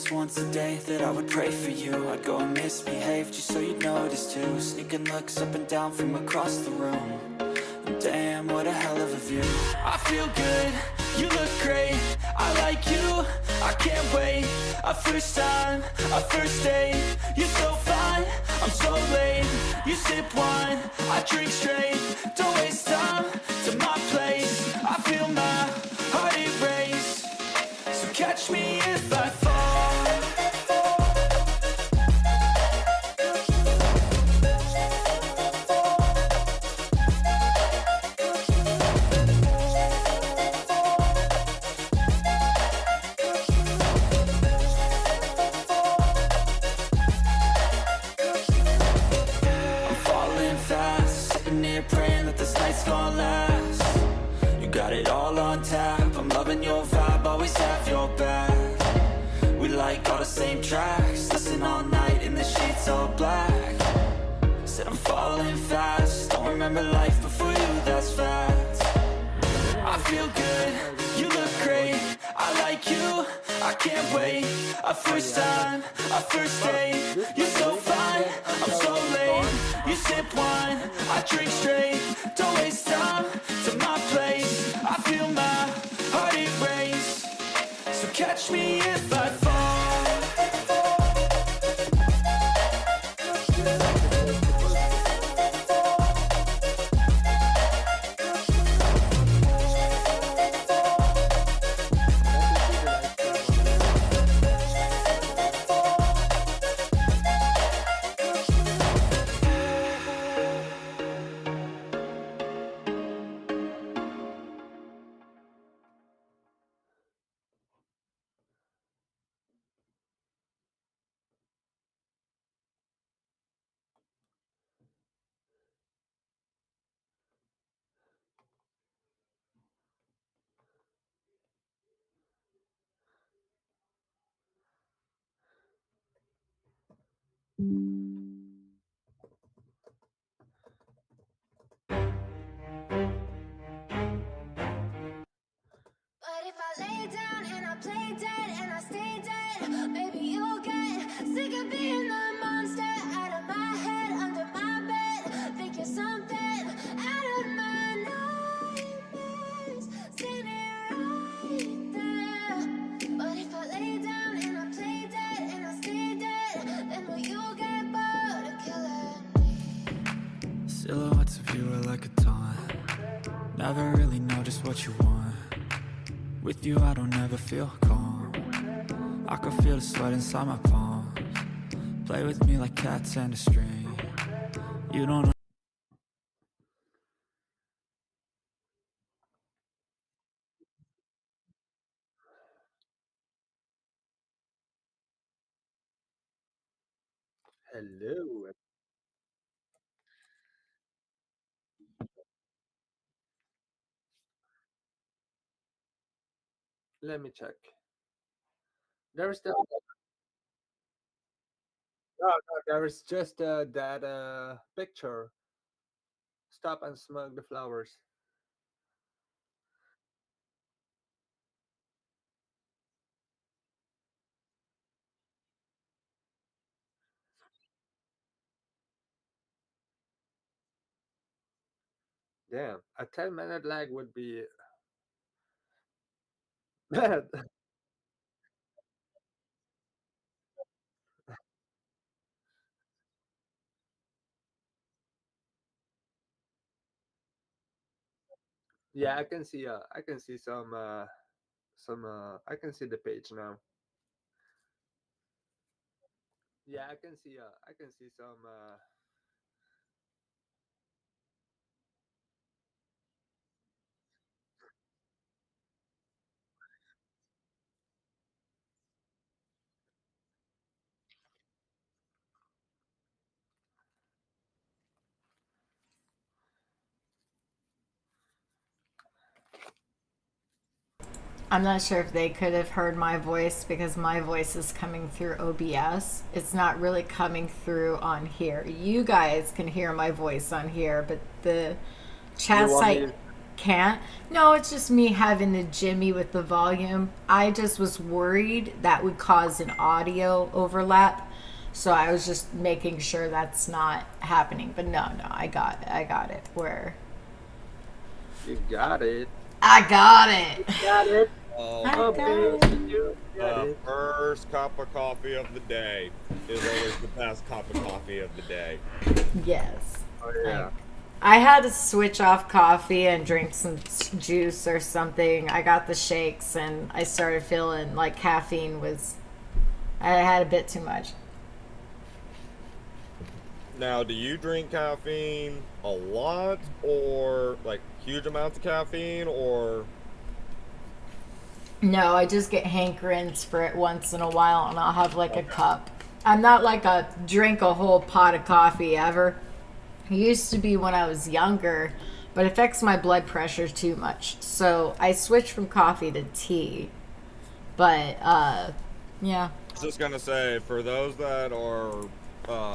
least once a day that I would pray for you. I'd go and misbehave just so you'd notice too. Sneaking looks up and down from across the room. And damn, what a hell of a view. I feel good, you look great, I like you, I can't wait. A first time, a first date, you're so fine, I'm so late. You sip wine, I drink straight, don't waste time to my place. I feel my heart erase, so catch me if I fall. I'm falling fast, sitting here praying that this night's gonna last. You got it all on tap, I'm loving your vibe, always have your back. We like all the same tracks, listen all night in the sheets all black. Said I'm falling fast, don't remember life before you, that's fact. I feel good, you look great, I like you, I can't wait. A first time, a first date, you're so fine, I'm so late. You sip wine, I drink straight, don't waste time to my place. I feel my heart erase, so catch me if I fall. But if I lay down and I play dead and I stay dead, maybe you'll get sick of being the monster out of my head, under my bed. Think you're something out of my nightmares, standing right there. But if I lay down and I play dead and I stay dead, then will you get bored of killing me? Silhouettes of you are like a taunt, never really know just what you want. With you I don't ever feel calm, I can feel the sweat inside my palms. Play with me like cats and a string. You don't know. Hello. Let me check. There's the there is just that picture. Stop and smell the flowers. Damn, a 10-minute lag would be bad. Yeah, I can see. I can see some. Some. I can see the page now. Yeah, I can see. I can see some. I'm not sure if they could have heard my voice because my voice is coming through OBS. It's not really coming through on here. You guys can hear my voice on here, but the You chat want site, me? can't. No, it's just me having the Jimmy with the volume. I just was worried that would cause an audio overlap. So I was just making sure that's not happening. But no, I got it. Where You got it. I got it. Got it. I Oh, got Okay. it. You got the it. first cup of coffee of the day is always the best cup of coffee of the day. Yes. Oh yeah. I had to switch off coffee and drink some juice or something. I got the shakes and I started feeling like caffeine was. I had a bit too much. Now, do you drink caffeine a lot, or like huge amounts of caffeine, or No, I just get hankerings for it once in a while and I'll have like a cup. I'm not like a drink a whole pot of coffee ever. It used to be when I was younger, but it affects my blood pressure too much. So I switched from coffee to tea. But yeah. I was just gonna say, for those that are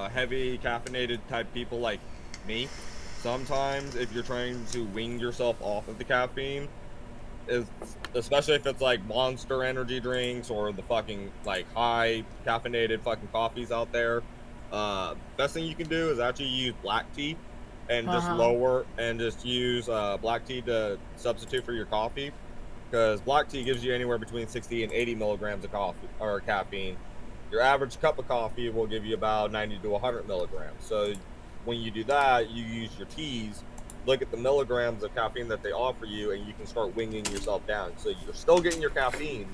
heavy caffeinated type people like me, sometimes if you're trying to wean yourself off of the caffeine, is especially if it's like Monster energy drinks or the fucking like high caffeinated fucking coffees out there, best thing you can do is actually use black tea and just lower and just use black tea to substitute for your coffee, because black tea gives you anywhere between 60 and 80 milligrams of coffee or caffeine. Your average cup of coffee will give you about 90 to 100 milligrams. So when you do that, you use your teas, look at the milligrams of caffeine that they offer you, and you can start winging yourself down. So you're still getting your caffeine,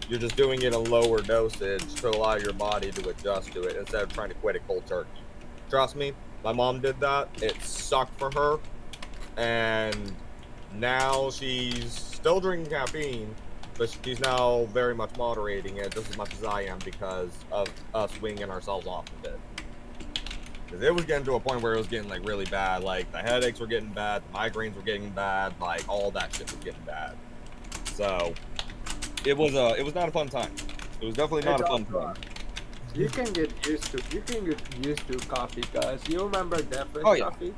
you're just doing it in lower dosage to allow your body to adjust to it instead of trying to quit it cold turkey. Trust me, my mom did that. It sucked for her, and now she's still drinking caffeine, but she's now very much moderating it just as much as I am because of us winging ourselves off a bit. Because it was getting to a point where it was getting like really bad. Like the headaches were getting bad, the migraines were getting bad, like all that shit was getting bad. So it was not a fun time. It was definitely not a fun time. You can get used to coffee, guys. You remember Death Wish Oh, yeah. coffee?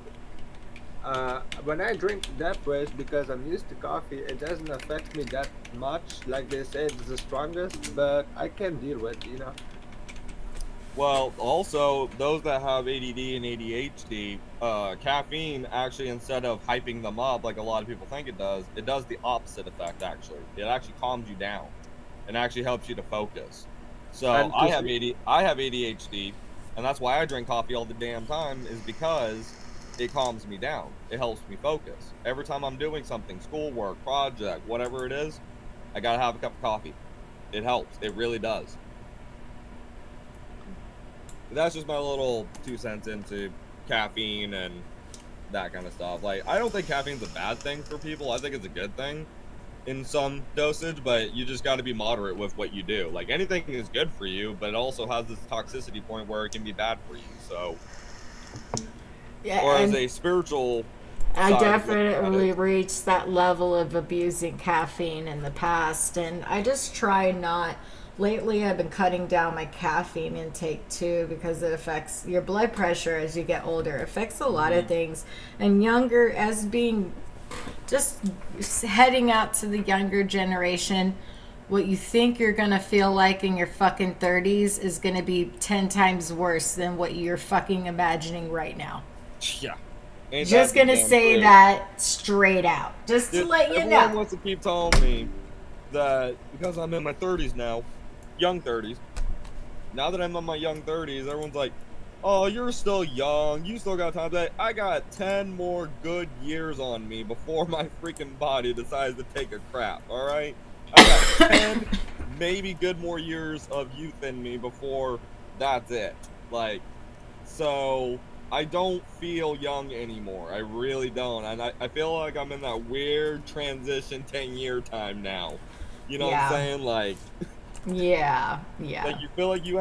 When I drink Death Wish, because I'm used to coffee, it doesn't affect me that much. Like they say, it's the strongest, but I can deal with it, you know. Well, also those that have ADD and ADHD, caffeine actually, instead of hyping them up like a lot of people think it does the opposite effect. Actually, it actually calms you down and actually helps you to focus. So And I to have sleep. ADHD, and that's why I drink coffee all the damn time, is because it calms me down. It helps me focus. Every time I'm doing something, schoolwork, project, whatever it is, I gotta have a cup of coffee. It helps. It really does. That's just my little 2 cents into caffeine and that kind of stuff. Like, I don't think caffeine's a bad thing for people. I think it's a good thing in some dosage, but you just got to be moderate with what you do. Like, anything is good for you, but it also has this toxicity point where it can be bad for you. So, Yeah, or as and a spiritual I side of looking at definitely it, reached that level of abusing caffeine in the past, and I just try not. Lately, I've been cutting down my caffeine intake too because it affects your blood pressure as you get older. It affects a lot of things, and younger, as being just heading out to the younger generation. What you think you're gonna feel like in your fucking 30s is gonna be 10 times worse than what you're fucking imagining right now. yeah. Ain't Just that the gonna damn say truth? that straight out, just to Dude, let you everyone know. wants to keep telling me that because I'm in my 30s now, young 30s, now that I'm in my young 30s, everyone's like, oh, you're still young. You still got time. I got 10 more good years on me before my freaking body decides to take a crap, all right? I got 10 maybe good more years of youth in me before that's it. Like, so I don't feel young anymore. I really don't. And I feel like I'm in that weird transition 10-year time now. You know what I'm Yeah, saying? Like yeah. you feel like you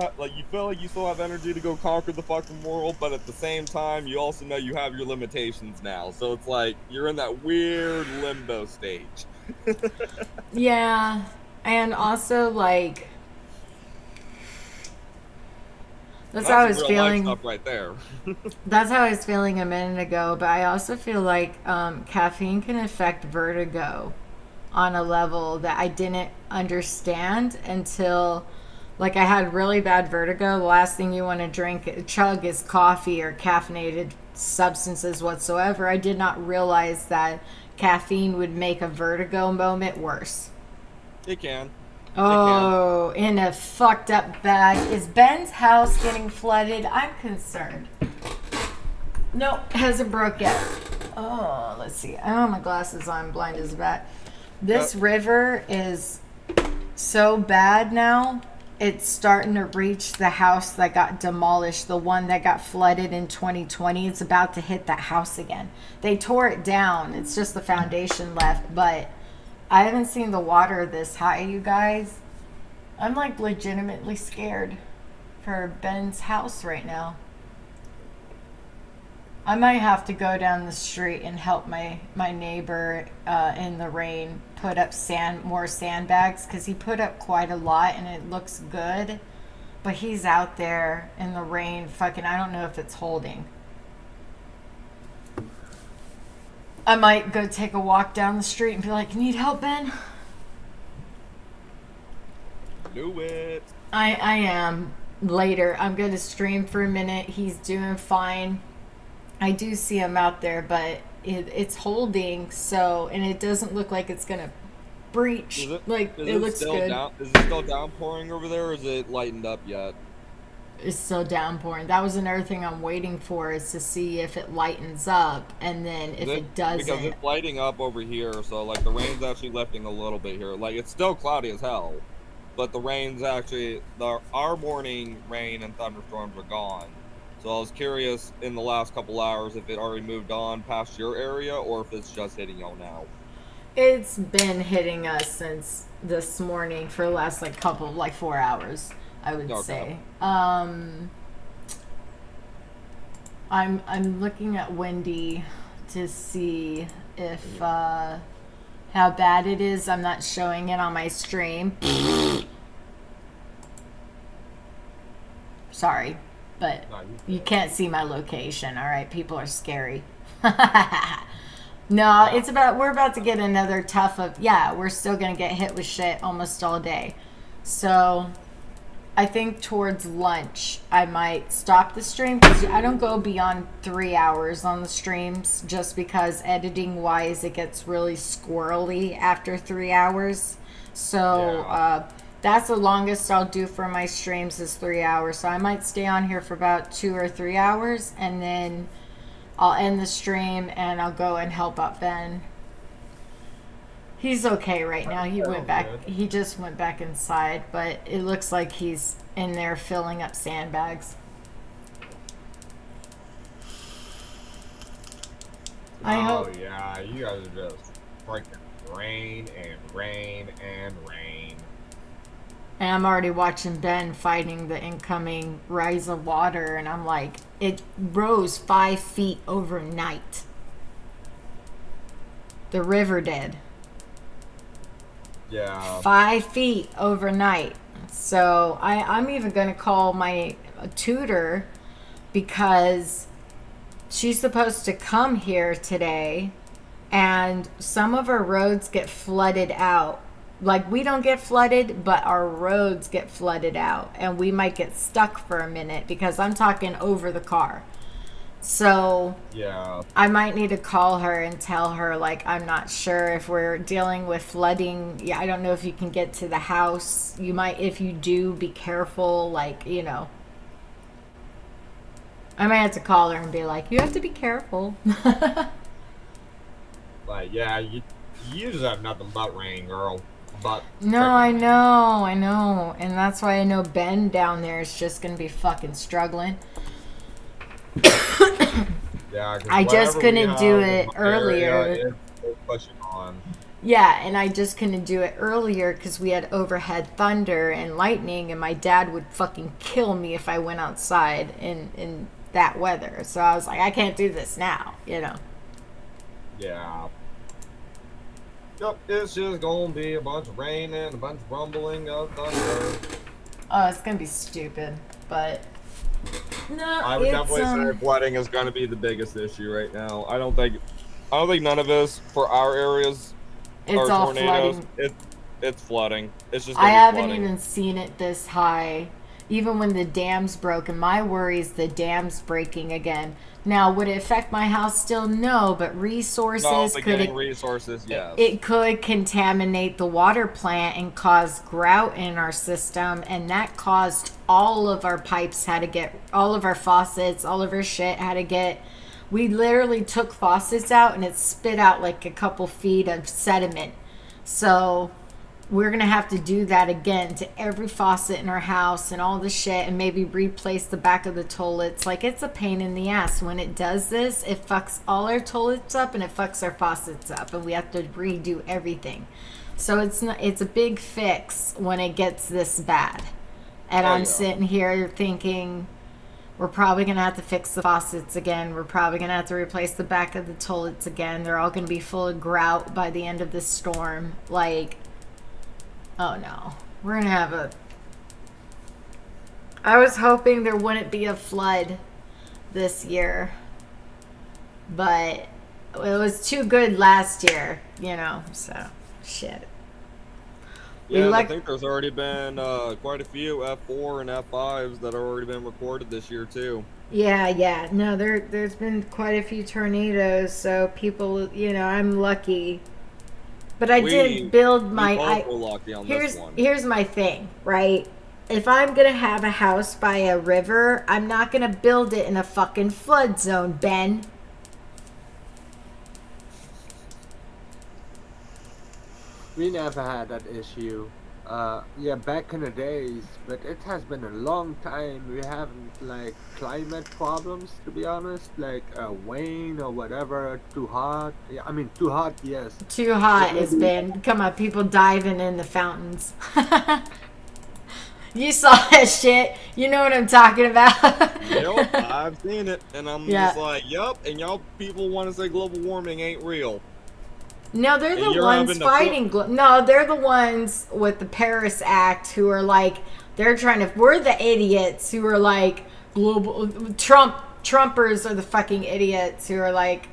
feel like you still have energy to go conquer the fucking world, but at the same time you also know you have your limitations now. So it's like you're in that weird limbo stage. Yeah, and also like That's how I was real feeling. life stuff right there. That's how I was feeling a minute ago. But I also feel like caffeine can affect vertigo on a level that I didn't understand until, like, I had really bad vertigo. The last thing you want to chug is coffee or caffeinated substances whatsoever. I did not realize that caffeine would make a vertigo moment worse. It can. Oh, in a fucked up bag. Is Ben's house getting flooded? I'm concerned. Nope, hasn't broke yet. Oh, let's see. Oh, my glasses on. I'm blind as a bat. This river is so bad now. It's starting to reach the house that got demolished, the one that got flooded in 2020. It's about to hit that house again. They tore it down. It's just the foundation left, but I haven't seen the water this high, you guys. I'm like legitimately scared for Ben's house right now. I might have to go down the street and help my neighbor in the rain put up more sandbags, because he put up quite a lot and it looks good, but he's out there in the rain fucking, I don't know if it's holding. I might go take a walk down the street and be like, "Need help, Ben?" Do it. I am. Later, I'm going to stream for a minute. He's doing fine. I do see him out there, but it's holding, so, and it doesn't look like it's going to breach. It looks good. Is it still downpouring over there, or is it lightened up yet? It's still downpouring. That was another thing I'm waiting for, is to see if it lightens up, and then if it doesn't. Because it's lighting up over here, so like the rain's actually lifting a little bit here. Like, it's still cloudy as hell, but the rain's actually, our morning rain and thunderstorms are gone. So I was curious in the last couple hours if it already moved on past your area, or if it's just hitting y'all now. It's been hitting us since this morning for the last 4 hours, I would say. I'm looking at Wendy to see if how bad it is. I'm not showing it on my stream. Sorry, but you can't see my location. All right, people are scary. No, we're about to get another we're still going to get hit with shit almost all day. So I think towards lunch, I might stop the stream, because I don't go beyond 3 hours on the streams, just because editing wise, it gets really squirrely after 3 hours. So that's the longest I'll do for my streams is 3 hours. So I might stay on here for about 2 or 3 hours, and then I'll end the stream and I'll go and help out Ben. He's okay right now. He just went back inside, but it looks like he's in there filling up sandbags. Yeah, you guys are just freaking rain and rain and rain. And I'm already watching Ben fighting the incoming rise of water, and I'm like, it rose 5 feet overnight. The river did. Yeah. 5 feet overnight. So I'm even going to call my tutor, because she's supposed to come here today, and some of our roads get flooded out. Like, we don't get flooded, but our roads get flooded out, and we might get stuck for a minute, because I'm talking over the car. So yeah, I might need to call her and tell her, like, I'm not sure if we're dealing with flooding. Yeah, I don't know if you can get to the house. You might, if you do, be careful, like, you know. I might have to call her and be like, you have to be careful. like, yeah, you just have nothing but rain, girl. But no, I know. And that's why I know Ben down there is just going to be fucking struggling. Yeah, I just couldn't do it earlier. Pushing on. Yeah, and I just couldn't do it earlier because we had overhead thunder and lightning, and my dad would fucking kill me if I went outside in that weather. So I was like, I can't do this now, you know. Yeah. Yep, it's just gonna be a bunch of rain and a bunch of rumbling of thunder. Oh, it's gonna be stupid, but No, I would it's definitely say flooding is going to be the biggest issue right now. I don't think none of this for our areas it's are all tornadoes. flooding. It's flooding. It's just I going to be haven't flooding. even seen it this high. Even when the dam's broken, my worry is the dam's breaking again. Now, would it affect my house still? No, but No, resources but could getting it, resources, it, yes. it could contaminate the water plant and cause grout in our system, and that caused all of our pipes had to get, all of our faucets, all of our shit had to get. We literally took faucets out and it spit out like a couple feet of sediment. So we're gonna have to do that again to every faucet in our house and all the shit, and maybe replace the back of the toilets. Like, it's a pain in the ass when it does this. It fucks all our toilets up and it fucks our faucets up, and we have to redo everything. So it's a big fix when it gets this bad. And Oh, I'm yeah. sitting here thinking, we're probably going to have to fix the faucets again. We're probably going to have to replace the back of the toilets again. They're all going to be full of grout by the end of this storm. Like, oh no. We're going to have a. I was hoping there wouldn't be a flood this year. But it was too good last year, you know, so shit. Yeah, and I like- think there's already been quite a few F4 and F5s that have already been recorded this year too. Yeah. No, there's been quite a few tornadoes, so people, you know, I'm lucky. But I did build my. We both were lucky on this one. Here's my thing, right? If I'm gonna have a house by a river, I'm not gonna build it in a fucking flood zone, Ben. We never had that issue. Yeah, back in the days, but it has been a long time. We haven't like climate problems, to be honest, like rain or whatever, too hot. Yeah, I mean, too hot, yes. Too hot has been. Come on, people diving in the fountains. You saw that shit. You know what I'm talking about. Yep, I've seen it, and I'm Yeah. just like, yep. And y'all people want to say global warming ain't real. No, they're And the you're ones having to fighting. No, they're the ones with the Paris Act who are like, they're trying to. We're the idiots who are like, global. Trumpers are the fucking idiots who are like,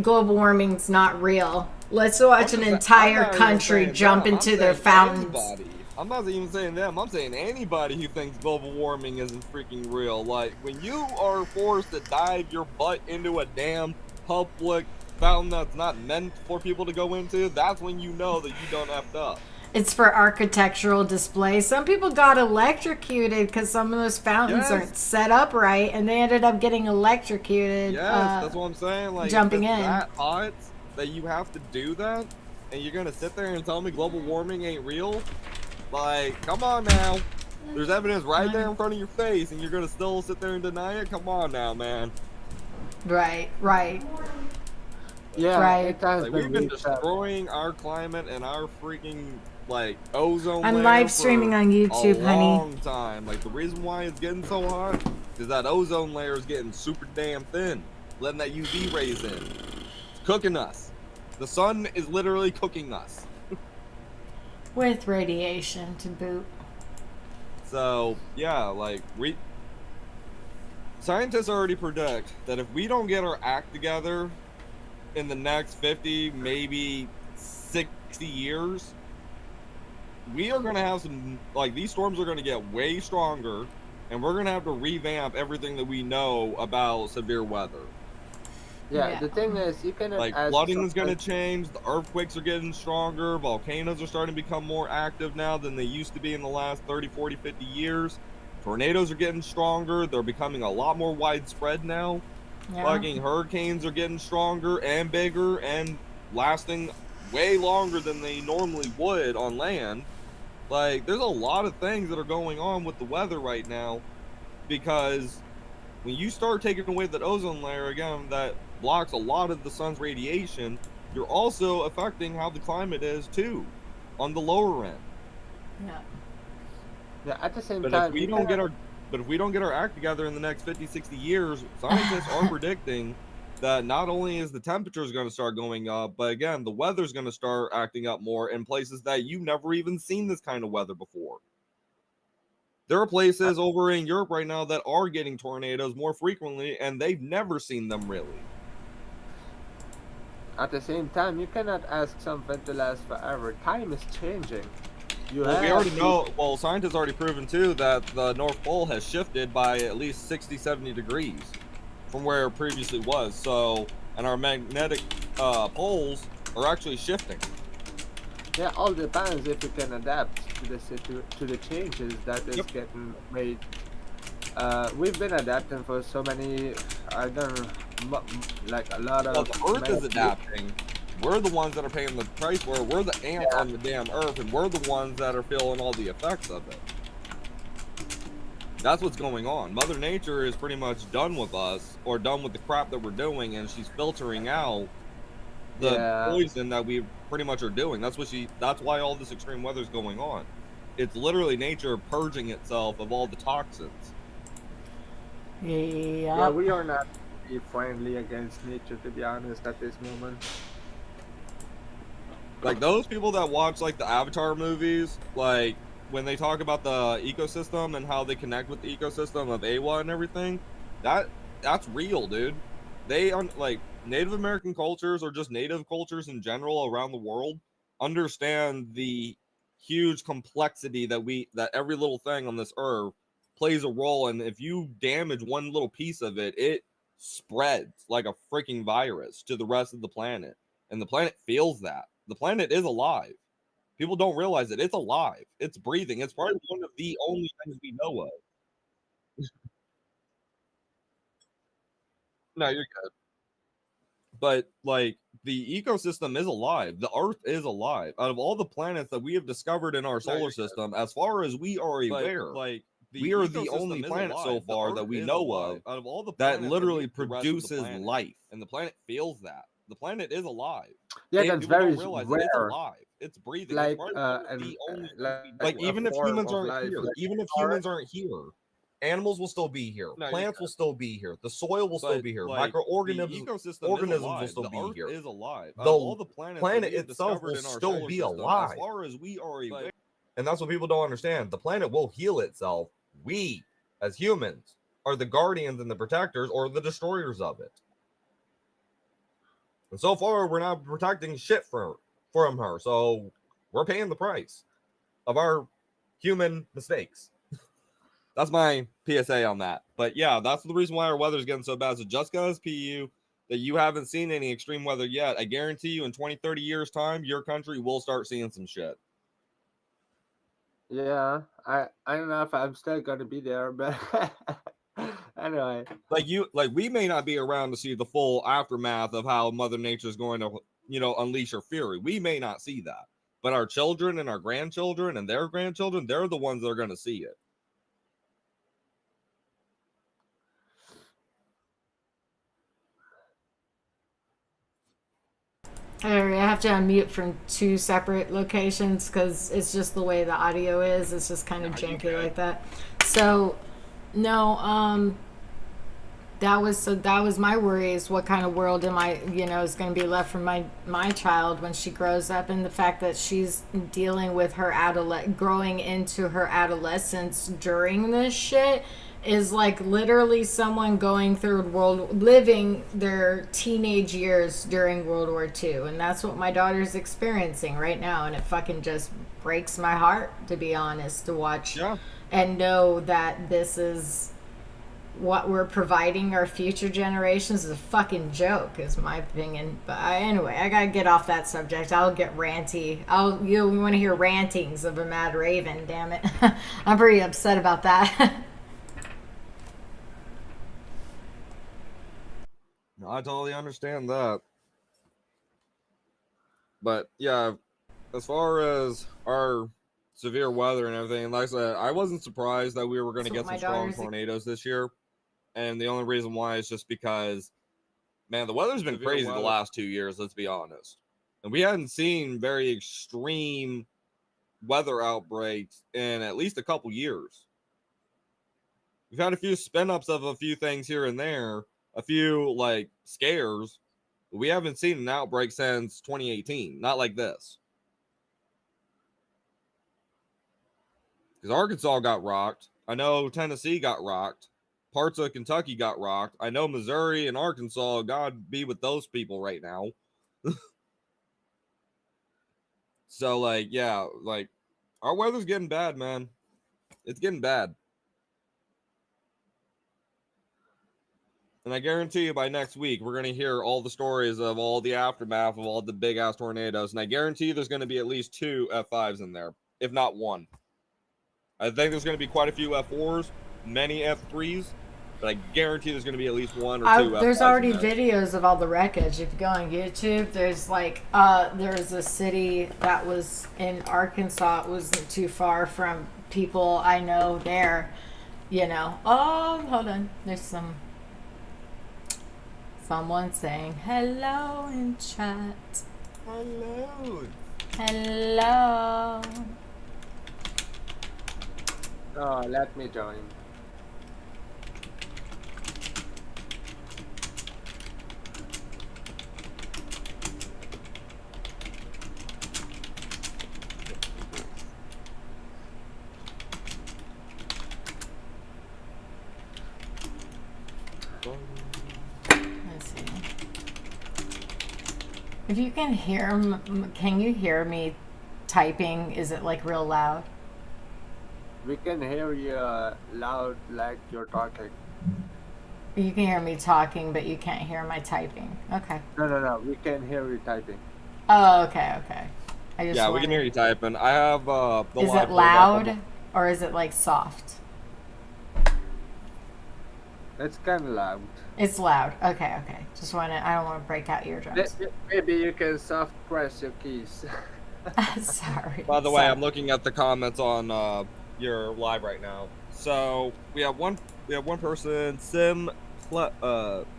global warming's not real. Let's watch an entire country jump into their fountains. Anybody. I'm not even saying them. I'm saying anybody who thinks global warming isn't freaking real. Like, when you are forced to dive your butt into a damn public fountain that's not meant for people to go into, that's when you know that you done effed up. It's for architectural display. Some people got electrocuted because some of those fountains aren't set up right, and they ended up getting electrocuted. Yes, that's what I'm saying. Like, jumping if it's in. that hot that you have to do that, and you're gonna sit there and tell me global warming ain't real? Like, come on now. There's evidence right there in front of your face, and you're gonna still sit there and deny it? Come on now, man. Right. Yeah, Right. it has Like, been we've been really sad. destroying our climate and our freaking, like, ozone I'm layer live for streaming on YouTube, a honey. long time. Like, the reason why it's getting so hot is that ozone layer is getting super damn thin, letting that UV rays in. It's cooking us. The sun is literally cooking us. With radiation to boot. So, yeah, like, scientists already predict that if we don't get our act together in the next 50, maybe 60 years, we are going to have some, like, these storms are going to get way stronger, and we're going to have to revamp everything that we know about severe weather. Yeah, the thing is, you cannot Like, ask flooding is going to something- change, the earthquakes are getting stronger, volcanoes are starting to become more active now than they used to be in the last 30, 40, 50 years. Tornadoes are getting stronger, they're becoming a lot more widespread now. Yeah. Fucking hurricanes are getting stronger and bigger and lasting way longer than they normally would on land. Like, there's a lot of things that are going on with the weather right now, because when you start taking away that ozone layer again that blocks a lot of the sun's radiation, you're also affecting how the climate is too, on the lower end. Yeah. Yeah, at the same But time, if we you don't cannot- get our act together in the next 50, 60 years, scientists are predicting that not only is the temperature is going to start going up, but again, the weather's going to start acting up more in places that you've never even seen this kind of weather before. There are places over in Europe right now that are getting tornadoes more frequently, and they've never seen them really. At the same time, you cannot ask something to last forever. Time is changing. You Well, we have already to- know, well, scientists already proven too that the North Pole has shifted by at least 60, 70 degrees from where it previously was. So, and our magnetic poles are actually shifting. Yeah, all depends if you can adapt to the to the changes that is getting made. We've been adapting for so many, I don't know, like a lot Well, of. the Earth is adapting. We're the ones that are paying the price for it. We're the ants on the damn Earth, and we're the ones that are feeling all the effects of it. That's what's going on. Mother Nature is pretty much done with us, or done with the crap that we're doing, and she's filtering out the poison that we pretty much are doing. That's why all this extreme weather is going on. It's literally nature purging itself of all the toxins. Yeah, we are not be friendly against nature, to be honest, at this moment. Like those people that watch like the Avatar movies, like when they talk about the ecosystem and how they connect with the ecosystem of Awa and everything, that's real, dude. They like Native American cultures or just native cultures in general around the world understand the huge complexity that every little thing on this earth plays a role, and if you damage one little piece of it, it spreads like a freaking virus to the rest of the planet, and the planet feels that. The planet is alive. People don't realize it. It's alive. It's breathing. It's probably one of the only things we know of. No, you're good. But like the ecosystem is alive. The Earth is alive. Out of all the planets that we have discovered in our solar system, as far as we are aware, like we are the only planet so far that we know of out of all the that literally produces life, and the planet feels that. The planet is alive. Yeah, that's People very don't realize that it's rare. alive. It's breathing. Like it's probably one of and the only like even a if form humans of aren't life. here, Like, even if humans aren't here, animals will still be here. No, Plants will still be here. The soil will still be here. like, Microorganisms, organisms will still be here. Is alive. The planet itself will still be alive. As far as we are aware. And that's what people don't understand. The planet will heal itself. We, as humans, are the guardians and the protectors or the destroyers of it. And so far, we're not protecting shit from her. So we're paying the price of our human mistakes. That's my PSA on that. But yeah, that's the reason why our weather is getting so bad. So just because PU that you haven't seen any extreme weather yet, I guarantee you in 20, 30 years time, your country will start seeing some shit. yeah, I don't know if I'm still gonna be there, but anyway. Like we may not be around to see the full aftermath of how Mother Nature is going to, unleash her fury. We may not see that. But our children and our grandchildren and their grandchildren, they're the ones that are going to see it. I have to unmute from two separate locations because it's just the way the audio is. It's just kind of janky like that. So, no, that was my worry is what kind of world am I, is going to be left for my child when she grows up, and the fact that she's dealing with her growing into her adolescence during this shit is like literally someone going through living their teenage years during World War II. And that's what my daughter's experiencing right now. And it fucking just breaks my heart, to be honest, to watch and know that this is what we're providing our future generations is a fucking joke, is my opinion. But anyway, I gotta get off that subject. I'll get ranty. You want to hear rantings of a mad raven, damn it. I'm pretty upset about that. No, I totally understand that. But yeah, as far as our severe weather and everything, like I said, I wasn't surprised that we were going to get some strong tornadoes this year. And the only reason why is just because, man, the weather's been crazy the last 2 years, let's be honest. And we hadn't seen very extreme weather outbreaks in at least a couple years. We've had a few spin-ups of a few things here and there, a few like scares, but we haven't seen an outbreak since 2018. Not like this. Because Arkansas got rocked. I know Tennessee got rocked. Parts of Kentucky got rocked. I know Missouri and Arkansas, God be with those people right now. So, like, yeah, like, our weather's getting bad, man. It's getting bad. And I guarantee you by next week, we're going to hear all the stories of all the aftermath of all the big ass tornadoes. And I guarantee you there's going to be at least 2 F5s in there, if not 1. I think there's going to be quite a few F4s, many F3s, but I guarantee there's going to be at least 1 or 2 F5s. There's already videos of all the wreckage. If you go on YouTube, there's like, there's a city that was in Arkansas. It wasn't too far from people I know there, you know. Oh, hold on. There's someone saying hello in chat. Hello. Hello. Oh, let me join. Let's see. If you can hear, can you hear me typing? Is it like real loud? We can hear you loud like you're talking. You can hear me talking, but you can't hear my typing. Okay. No. We can hear you typing. Oh, okay. I just Yeah, we can hear you typing. I have the Is live it loud playback or is it like soft? It's kind of loud. It's loud. Okay. Just want to. I don't want to break out eardrums. Maybe you can soft press your keys. Sorry. By the way, I'm looking at the comments on your live right now. So we have one person,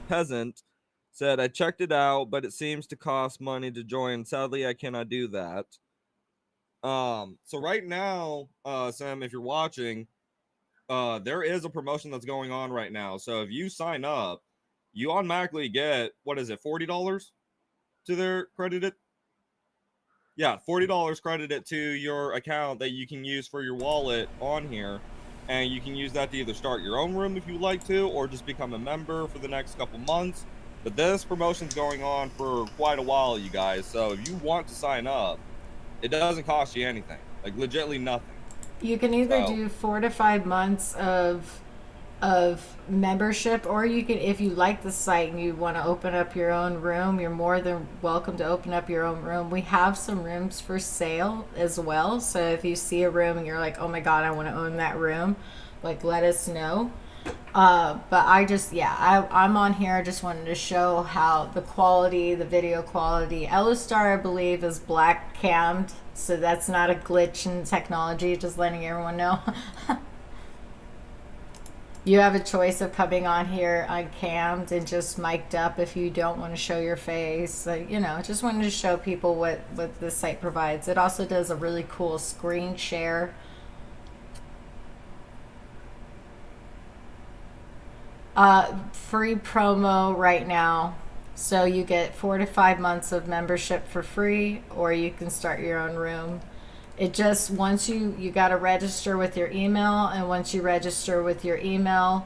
Peasant, said, I checked it out, but it seems to cost money to join. Sadly, I cannot do that. So right now, Sam, if you're watching, there is a promotion that's going on right now. So if you sign up, you automatically get, what is it, $40 to their credited? Yeah, $40 credited to your account that you can use for your wallet on here. And you can use that to either start your own room if you like to, or just become a member for the next couple months. But this promotion's going on for quite a while, you guys. So if you want to sign up, it doesn't cost you anything. Like, legitimately nothing. You can either do 4 to 5 months of membership, or you can, if you like the site and you want to open up your own room, you're more than welcome to open up your own room. We have some rooms for sale as well, so if you see a room and you're like, oh my god, I want to own that room, like, let us know. But I'm on here. I just wanted to show how the quality, the video quality. Ellistar, I believe, is black cammed, so that's not a glitch in technology, just letting everyone know. You have a choice of coming on here uncammed and just mic'd up if you don't want to show your face. Just wanted to show people what the site provides. It also does a really cool screen share. Free promo right now. So you get 4 to 5 months of membership for free, or you can start your own room. It just, once you got to register with your email, and once you register with your email,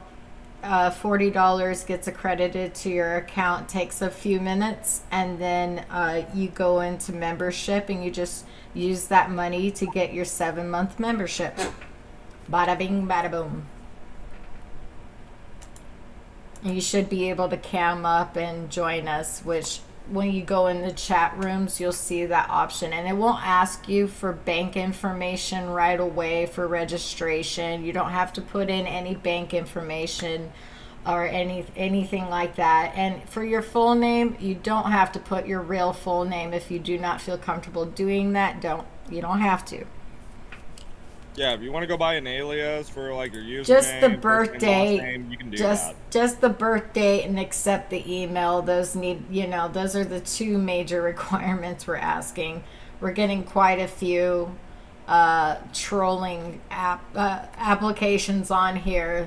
$40 gets accredited to your account. Takes a few minutes, and then you go into membership, and you just use that money to get your 7-month membership. Bada bing, bada boom. You should be able to cam up and join us, which when you go in the chat rooms, you'll see that option, and it won't ask you for bank information right away for registration. You don't have to put in any bank information or anything like that. And for your full name, you don't have to put your real full name. If you do not feel comfortable doing that, you don't have to. Yeah, if you want to go buy an alias for like your username, just the birth date, you can do that. Just the birth date and accept the email. Those those are the 2 major requirements we're asking. We're getting quite a few trolling applications on here,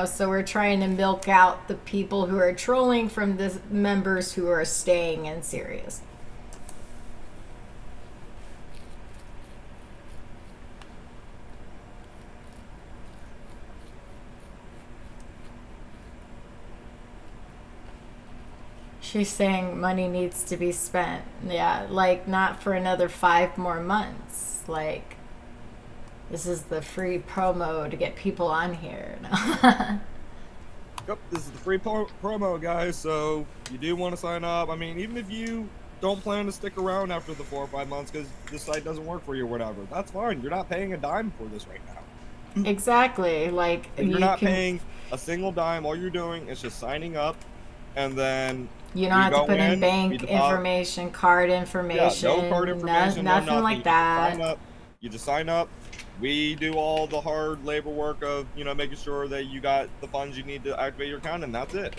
so we're trying to milk out the people who are trolling from the members who are staying in serious. She's saying money needs to be spent. Yeah, like not for another 5 more months. Like, this is the free promo to get people on here. Yep, this is the free promo, guys. So you do want to sign up. I mean, even if you don't plan to stick around after the 4 or 5 months because this site doesn't work for you or whatever, that's fine. You're not paying a dime for this right now. Exactly. Like, You're not paying a single dime. All you're doing is just signing up, and then you don't have to put in bank information, card information. Yeah, no card information, nothing like that. Sign up. You just sign up. We do all the hard labor work of, making sure that you got the funds you need to activate your account, and that's it.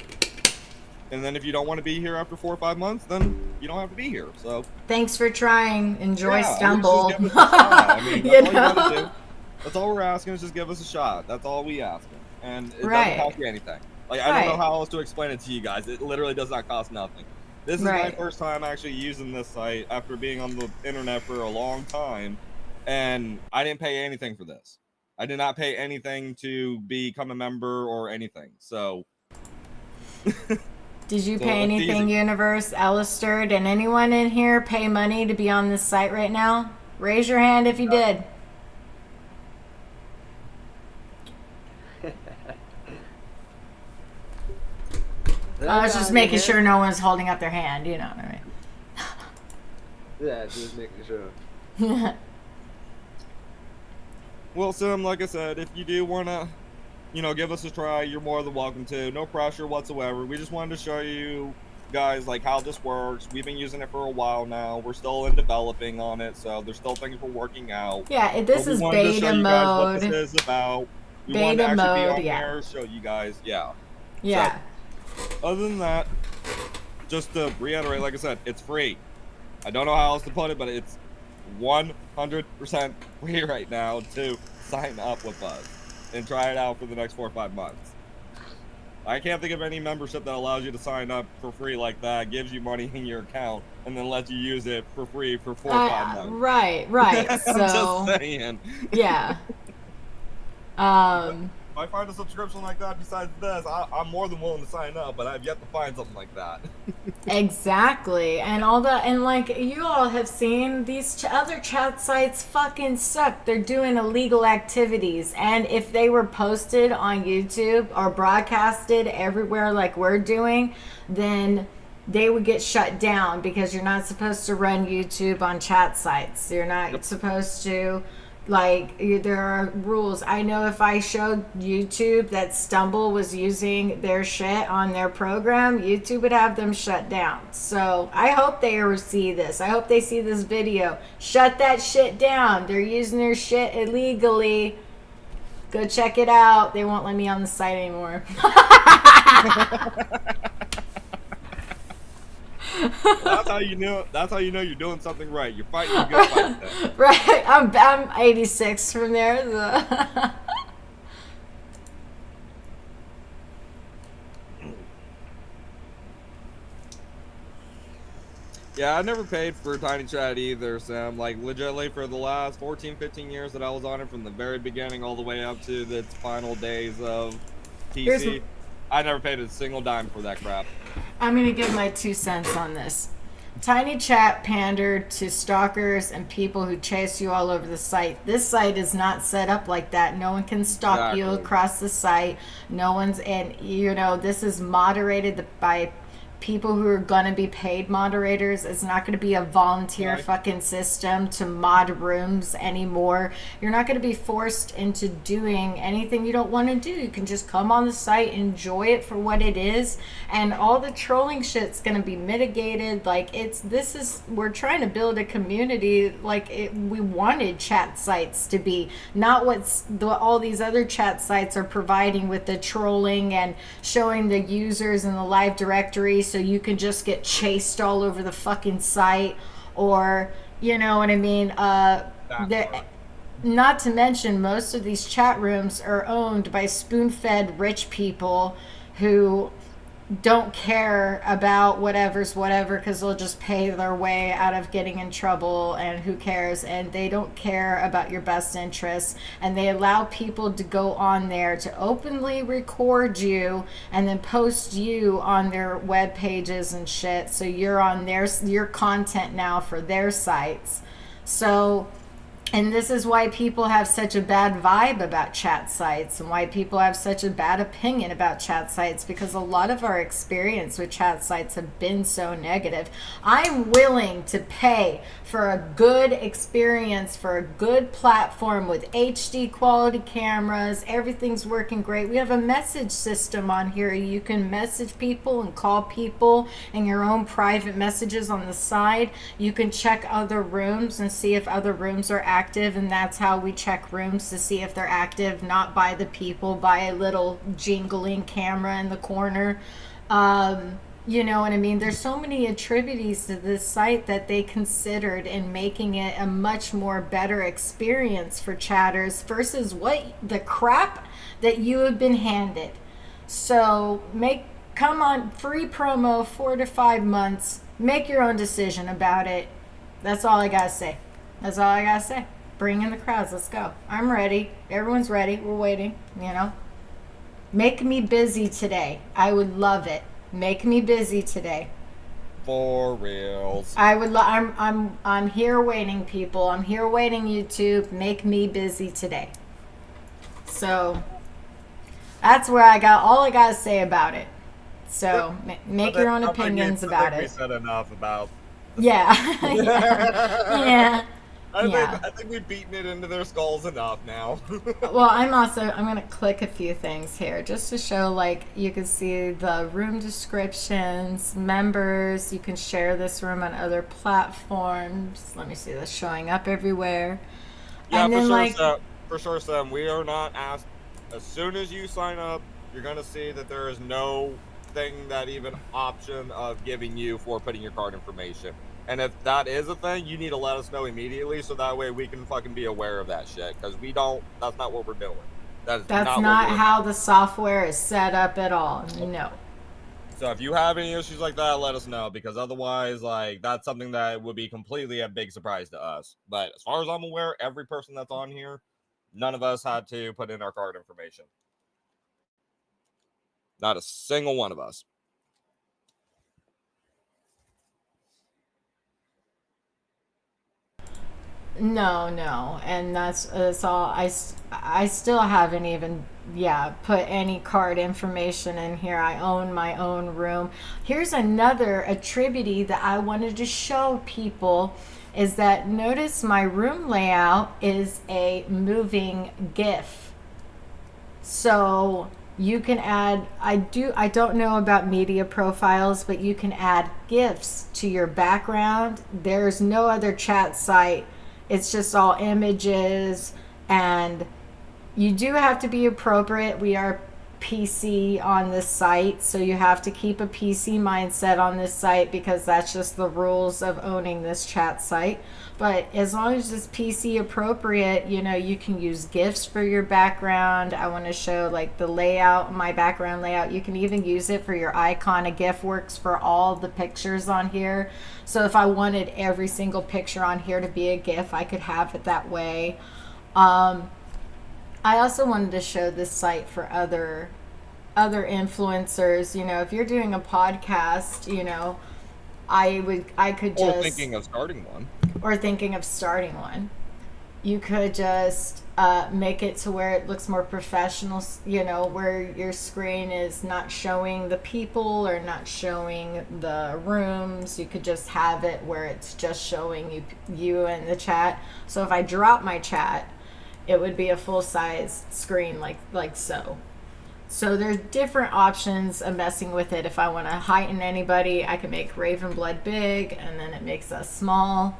And then if you don't want to be here after 4 or 5 months, then you don't have to be here. So thanks for trying. Enjoy yeah, Stumble. I mean, that's all you gotta do. That's all we're asking is just give us a shot. That's all we ask. And it doesn't cost you anything. Like, I don't know how else to explain it to you guys. It literally does not cost nothing. This is my first time actually using this site after being on the internet for a long time. And I didn't pay anything for this. I did not pay anything to become a member or anything. So did you pay anything, Universe, Alistair? Did anyone in here pay money to be on this site right now? Raise your hand if you did. I was just making sure no one's holding up their hand, you know what I mean? Yeah, just making sure. Well, Sim, like I said, if you do want to, give us a try, you're more than welcome to. No pressure whatsoever. We just wanted to show you guys, like, how this works. We've been using it for a while now. We're still in developing on it, so there's still things we're working out. Yeah, this is beta mode. What this is about. We beta want to actually mode, be on here, show you guys, yeah. Yeah. So, other than that, just to reiterate, like I said, it's free. I don't know how else to put it, but it's 100% free right now to sign up with us and try it out for the next 4 or 5 months. I can't think of any membership that allows you to sign up for free like that, gives you money in your account, and then lets you use it for free for 4 or 5 months. Right. I'm just saying. Yeah. If I find a subscription like that besides this, I'm more than willing to sign up, but I've yet to find something like that. Exactly. And all that, and like you all have seen, these other chat sites fucking suck. They're doing illegal activities, and if they were posted on YouTube or broadcasted everywhere like we're doing, then they would get shut down, because you're not supposed to run YouTube on chat sites. You're not supposed to. Like, there are rules. I know if I showed YouTube that Stumble was using their shit on their program, YouTube would have them shut down. So I hope they ever see this. I hope they see this video. Shut that shit down. They're using their shit illegally. Go check it out. They won't let me on the site anymore. That's how you know. That's how you know you're doing something right. You're fighting a good fight. Then. Right. I'm 86 from there. So. Yeah, I never paid for Tiny Chat either, Sam. Like, legitimately, for the last 14, 15 years that I was on it, from the very beginning all the way up to its final days of TC, I never paid a single dime for that crap. I'm going to give my 2 cents on this. Tiny Chat pandered to stalkers and people who chase you all over the site. This site is not set up like that. No one can stalk you across the site. No one's, and this is moderated by people who are going to be paid moderators. It's not going to be a volunteer fucking system to mod rooms anymore. You're not going to be forced into doing anything you don't want to do. You can just come on the site, enjoy it for what it is, and all the trolling shit's going to be mitigated. Like, we're trying to build a community like we wanted chat sites to be, not all these other chat sites are providing with the trolling and showing the users in the live directory so you can just get chased all over the fucking site, or you know what I mean. Not to mention, most of these chat rooms are owned by spoon-fed rich people who don't care about whatever's whatever because they'll just pay their way out of getting in trouble, and who cares, and they don't care about your best interests, and they allow people to go on there to openly record you and then post you on their web pages and shit, so you're on your content now for their sites. So, and this is why people have such a bad vibe about chat sites, and why people have such a bad opinion about chat sites, because a lot of our experience with chat sites have been so negative. I'm willing to pay for a good experience, for a good platform with HD quality cameras. Everything's working great. We have a message system on here. You can message people and call people in your own private messages on the side. You can check other rooms and see if other rooms are active, and that's how we check rooms, to see if they're active, not by the people, by a little jingling camera in the corner. You know what I mean? There's so many attributes to this site that they considered in making it a much more better experience for chatters versus what the crap that you have been handed. So come on, free promo, 4 to 5 months. Make your own decision about it. That's all I gotta say. That's all I gotta say. Bring in the crowds. Let's go. I'm ready. Everyone's ready. We're waiting. You know. Make me busy today. I would love it. Make me busy today. For reals. I would. I'm here waiting, people. I'm here waiting. YouTube. Make me busy today. So that's where I got all I gotta say about it. So make your own opinions about it. We said enough about. Yeah. Yeah. I think we've beaten it into their skulls enough now. Well, I'm going to click a few things here just to show, like, you can see the room descriptions, members. You can share this room on other platforms. Let me see this showing up everywhere. Yeah, and then, for sure, Sam. We are not asked. As soon as you sign up, you're going to see that there is no thing that even option of giving you for putting your card information. And if that is a thing, you need to let us know immediately, so that way we can fucking be aware of that shit. Because we don't. That's not what we're doing. That's not how the software is set up at all. No. So if you have any issues like that, let us know. Because otherwise, like, that's something that would be completely a big surprise to us. But as far as I'm aware, every person that's on here, none of us had to put in our card information. Not a single one of us. No, and that's all. I still haven't even put any card information in here. I own my own room. Here's another attribute that I wanted to show people, is that notice my room layout is a moving GIF. So you can add, I don't know about media profiles, but you can add GIFs to your background. There's no other chat site. It's just all images, and you do have to be appropriate. We are PC on this site, so you have to keep a PC mindset on this site, because that's just the rules of owning this chat site. But as long as it's PC appropriate, you know, you can use GIFs for your background. I want to show, like, the layout, my background layout. You can even use it for your icon. A GIF works for all the pictures on here. So if I wanted every single picture on here to be a GIF, I could have it that way. I also wanted to show this site for other influencers. You know, if you're doing a podcast, you know, I could just... Or thinking of starting one. You could just make it to where it looks more professional, you know, where your screen is not showing the people or not showing the rooms. You could just have it where it's just showing you and the chat. So if I drop my chat, it would be a full-size screen like so. So there's different options of messing with it. If I want to heighten anybody, I can make Ravenblood big, and then it makes us small.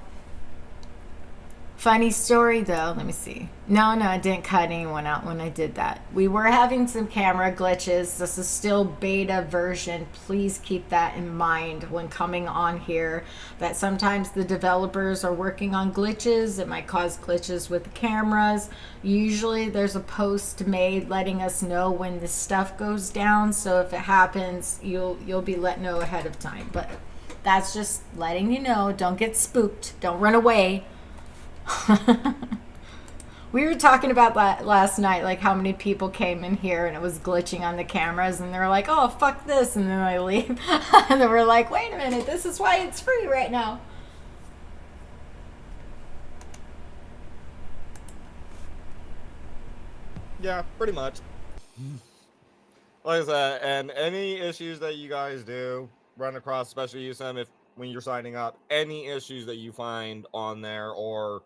Funny story though, let me see. No, I didn't cut anyone out when I did that. We were having some camera glitches. This is still beta version. Please keep that in mind when coming on here, that sometimes the developers are working on glitches. It might cause glitches with the cameras. Usually there's a post made letting us know when this stuff goes down. So if it happens, you'll be let know ahead of time. But that's just letting you know. Don't get spooked. Don't run away. We were talking about that last night, like how many people came in here and it was glitching on the cameras and they're like, oh, fuck this, and then they leave. And then we're like, wait a minute, this is why it's free right now. Yeah, pretty much. Like I said, and any issues that you guys do run across, especially USM, if when you're signing up, any issues that you find on there or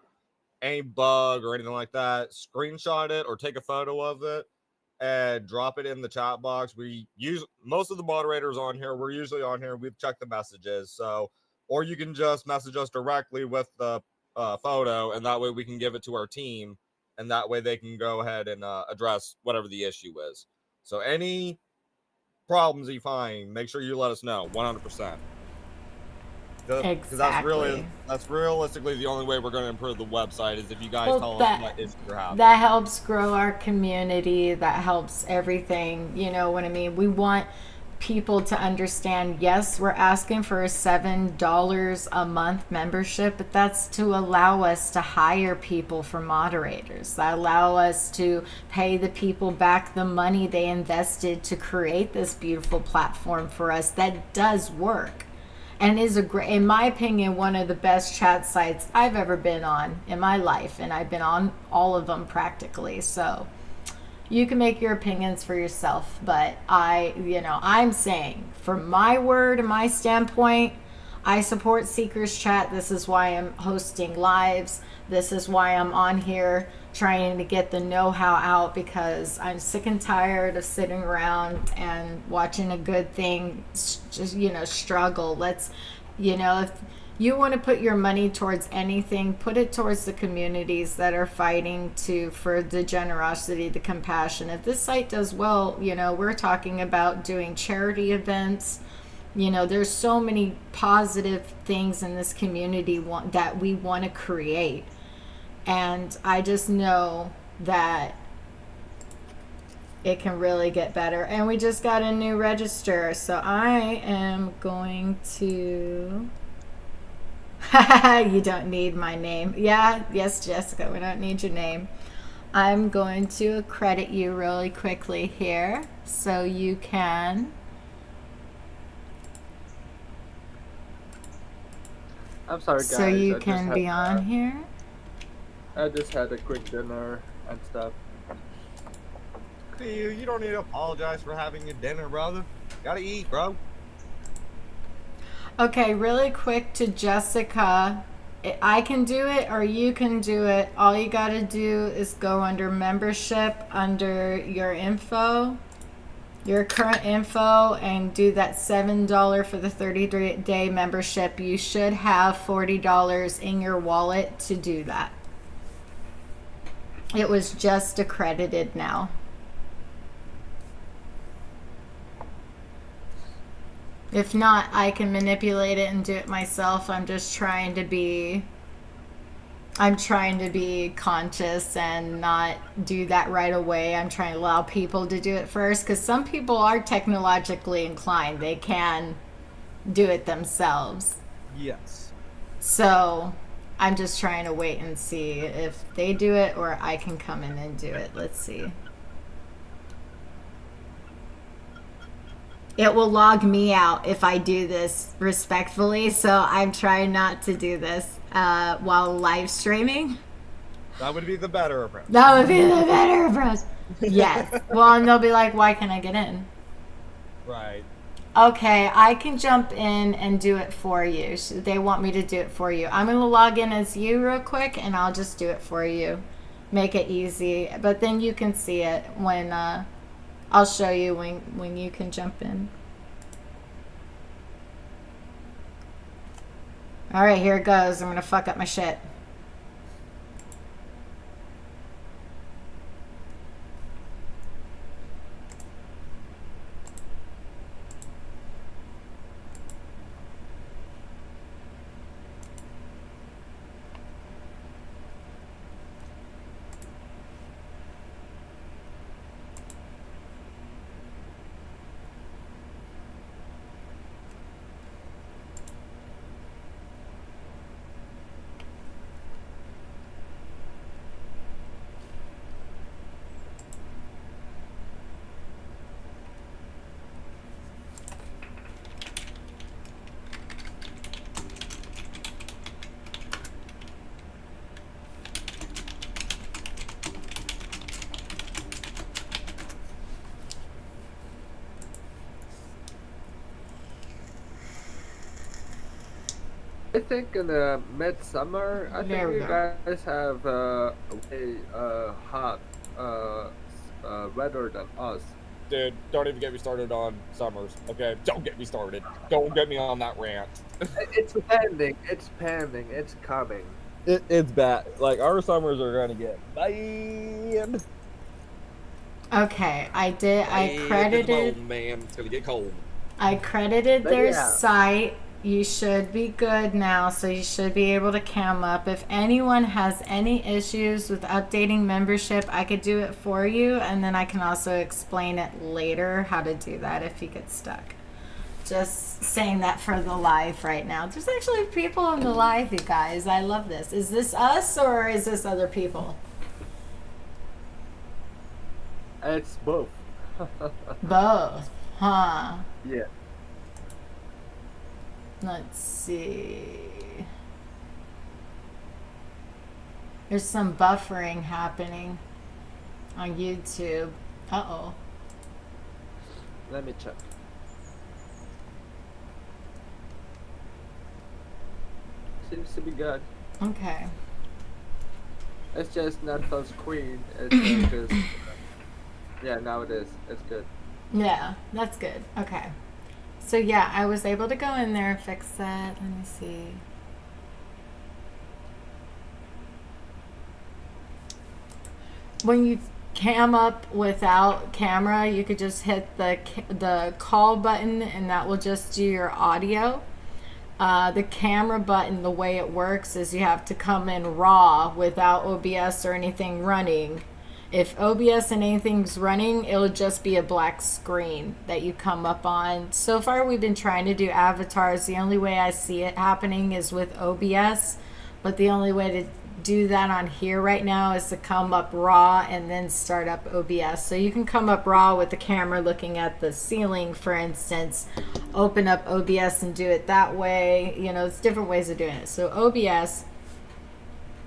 any bug or anything like that, screenshot it or take a photo of it and drop it in the chat box. We use most of the moderators on here. We're usually on here. We've checked the messages. So, or you can just message us directly with the photo, and that way we can give it to our team, and that way they can go ahead and address whatever the issue is. So, any problems you find, make sure you let us know 100%. Because that's realistically the only way we're going to improve the website is if you guys tell us what issues you're having. That helps grow our community. That helps everything. You know what I mean? We want people to understand, yes, we're asking for a $7 a month membership, but that's to allow us to hire people for moderators. That allow us to pay the people back the money they invested to create this beautiful platform for us that does work. And is in my opinion, one of the best chat sites I've ever been on in my life. And I've been on all of them practically. So you can make your opinions for yourself. But I'm saying, from my word and my standpoint, I support seekerschat. This is why I'm hosting lives. This is why I'm on here trying to get the know-how out, because I'm sick and tired of sitting around and watching a good thing just, struggle. Let's, if you want to put your money towards anything, put it towards the communities that are fighting for the generosity, the compassion. If this site does well, we're talking about doing charity events. There's so many positive things in this community that we want to create. And I just know that it can really get better. And we just got a new register. So I am going to... You don't need my name. Yes, Jessica, we don't need your name. I'm going to accredit you really quickly here so you can... I'm sorry, guys. So you can be on here. I just had a quick dinner and stuff. You don't need to apologize for having your dinner, brother. Gotta eat, bro. Okay, really quick to Jessica. I can do it or you can do it. All you gotta do is go under membership, under your info, your current info, and do that $7 for the 30-day membership. You should have $40 in your wallet to do that. It was just accredited now. If not, I can manipulate it and do it myself. I'm trying to be conscious and not do that right away. I'm trying to allow people to do it first, because some people are technologically inclined. They can do it themselves. Yes. So I'm just trying to wait and see if they do it or I can come in and do it. Let's see. It will log me out if I do this respectfully, so I'm trying not to do this while live streaming. That would be the better approach. That would be the better approach. Yes. Well, and they'll be like, why can't I get in? Right. Okay, I can jump in and do it for you. They want me to do it for you. I'm going to log in as you real quick, and I'll just do it for you. Make it easy. But then you can see it when... I'll show you when you can jump in. All right, here it goes. I'm going to fuck up my shit. I think in the midsummer, I There think we you go. guys have way hot weather than us. Dude, don't even get me started on summers. Okay, don't get me started. Don't get me on that rant. It's pending. It's pending. It's coming. It's bad. Like our summers are gonna get bad. Okay, I Bad to the bone, man. It's gonna get cold. I credited But their yeah, site. You should be good now, so you should be able to cam up. If anyone has any issues with updating membership, I could do it for you, and then I can also explain it later how to do that if you get stuck. Just saying that for the live right now. There's actually people in the live, you guys. I love this. Is this us or is this other people? it's both. Both, huh? Yeah. Let's see. There's some buffering happening on YouTube. Uh-oh. Let me check. Seems to be good. Okay. It's just not full screen. It's just yeah. Now it is. It's good. Yeah, that's good. Okay. So yeah, I was able to go in there and fix that. Let me see. When you cam up without camera, you could just hit the call button and that will just do your audio. The camera button, the way it works is you have to come in raw without OBS or anything running. If OBS and anything's running, it'll just be a black screen that you come up on. So far, we've been trying to do avatars. The only way I see it happening is with OBS, but the only way to do that on here right now is to come up raw and then start up OBS. So you can come up raw with the camera looking at the ceiling, for instance, open up OBS and do it that way. You know, it's different ways of doing it. So OBS,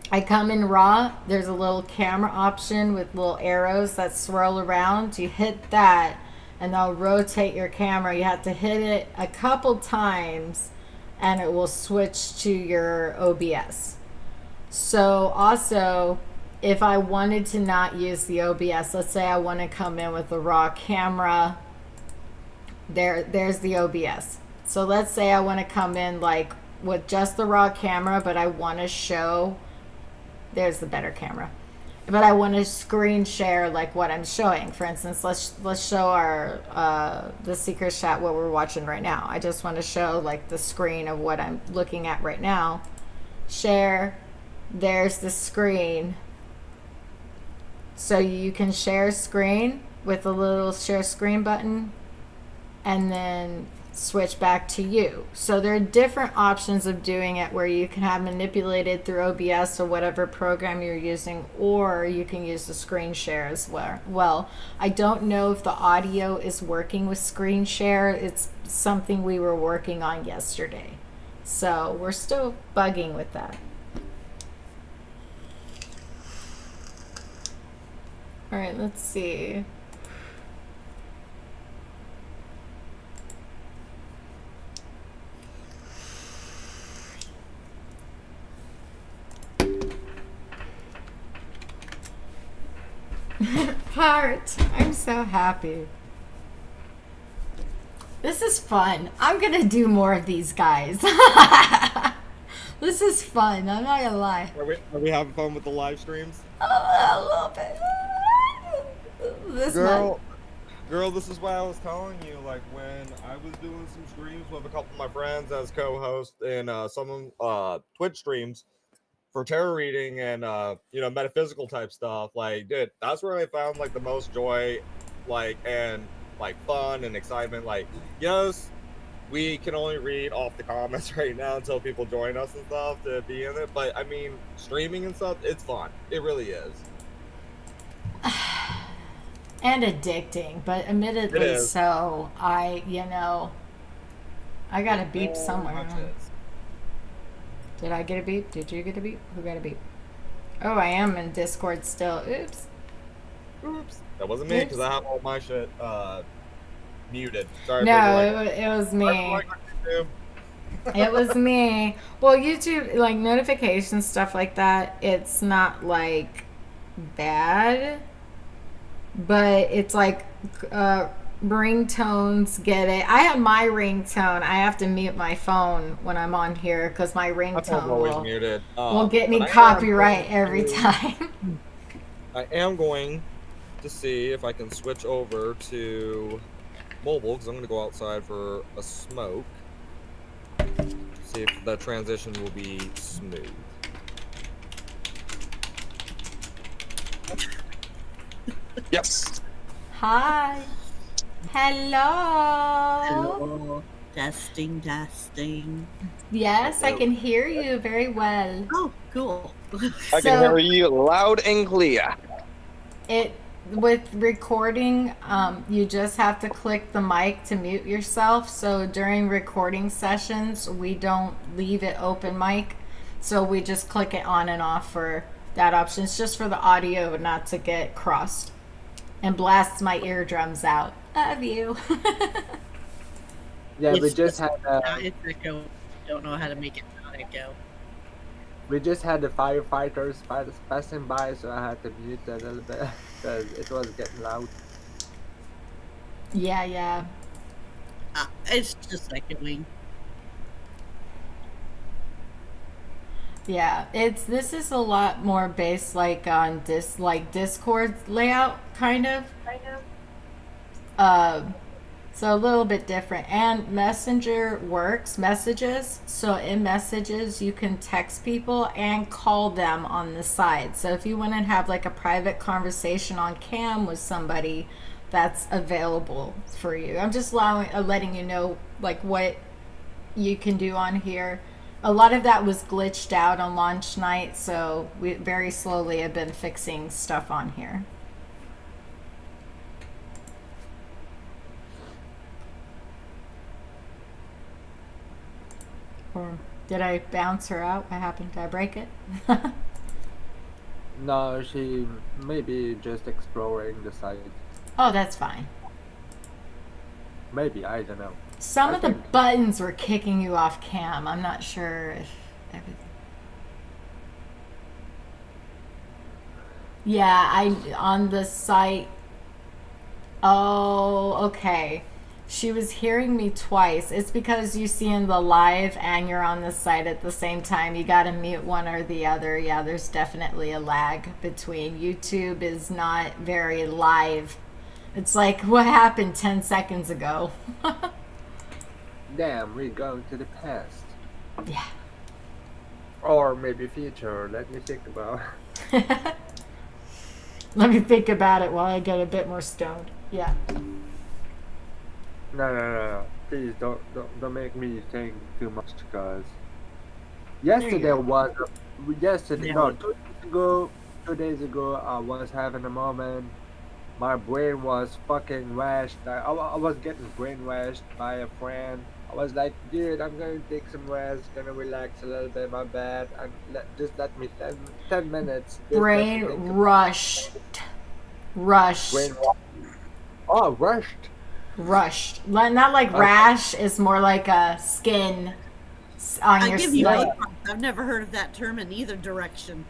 I come in raw. There's a little camera option with little arrows that swirl around. You hit that and they'll rotate your camera. You have to hit it a couple times and it will switch to your OBS. So also, if I wanted to not use the OBS, let's say I want to come in with a raw camera, there's the OBS. So let's say I want to come in like with just the raw camera, but I want to show, there's the better camera, but I want to screen share like what I'm showing. For instance, let's show our the seekerschat, what we're watching right now. I just want to show like the screen of what I'm looking at right now. Share. There's the screen. So you can share screen with a little share screen button and then switch back to you. So there are different options of doing it where you can have manipulated through OBS or whatever program you're using, or you can use the screen share as well. I don't know if the audio is working with screen share. It's something we were working on yesterday. So we're still bugging with that. All right, let's see. Heart, I'm so happy. This is fun. I'm gonna do more of these guys. This is fun. I'm not gonna lie. Are we having fun with the live streams? A little bit. This Girl, this is why I was telling you, like, when I was doing some streams with a couple of my friends as co-host in some Twitch streams for tarot reading and, metaphysical type stuff, like, dude, that's where I found, like, the most joy, like, and, like, fun and excitement. Like, yes, we can only read off the comments right now until people join us and stuff to be in it, but, I mean, streaming and stuff, it's fun. It really is. and addicting, but admittedly so. I got a beep somewhere. Did I get a beep? Did you get a beep? Who got a beep? Oh, I am in Discord still. Oops. That wasn't me, because I have all my shit muted. Sorry. No, it was me. It was me. Well, YouTube, like notifications, stuff like that, it's not like bad, but it's like ringtones get it. I have my ringtone. I have to mute my phone when I'm on here because my My phone's ringtone always will muted. get But me copyright every time. I am going to see if I can switch over to mobile because I'm going to go outside for a smoke. See if the transition will be smooth. Yes. Hi. Hello. Hello. Testing, testing. Yes, I can hear you very well. Oh, cool. I can hear you loud and clear. It with recording, you just have to click the mic to mute yourself. So during recording sessions, we don't leave it open mic. So we just click it on and off for that option. It's just for the audio not to get crossed and blasts my eardrums out. Love you. Yeah, we It's just had it's echo. Don't know how to make it not echo. we just had the firefighters passing by, so I had to mute that a little bit because it was getting loud. Yeah. It's just echoing. Yeah, this is a lot more based like on Discord layout kind of. So a little bit different. And Messenger works messages. So in messages you can text people and call them on the side. So if you want to have like a private conversation on cam with somebody, that's available for you. I'm just letting you know like what you can do on here. A lot of that was glitched out on launch night, so we very slowly have been fixing stuff on here. Or did I bounce her out? What happened? Did I break it? No, she may be just exploring the site. Oh, that's fine. Maybe, I don't know. Some I of the think- buttons were kicking you off cam. I'm not sure if everything. Yeah, I on the site. Oh, okay. She was hearing me twice. It's because you see in the live and you're on the site at the same time. You got to mute one or the other. Yeah, there's definitely a lag between. YouTube is not very live. It's like what happened 10 seconds ago. Damn, we're going to the past. Yeah. Or maybe future, let me think about. Let me think about it while I get a bit more stoned. Yeah. No. Please don't make me think too much because you yesterday go. was yesterday Yeah. no 2 days ago I was having a moment. My brain was fucking washed. I was getting brainwashed by a friend. I was like, dude, I'm gonna take some rest, gonna relax a little bit, my bad, and just let me 10 minutes. Just let me Brain think rushed. Rushed. brain. Oh, rushed. Rushed. Not like rash, is more like a skin on I your give you like. both. I've never heard of that term in either direction.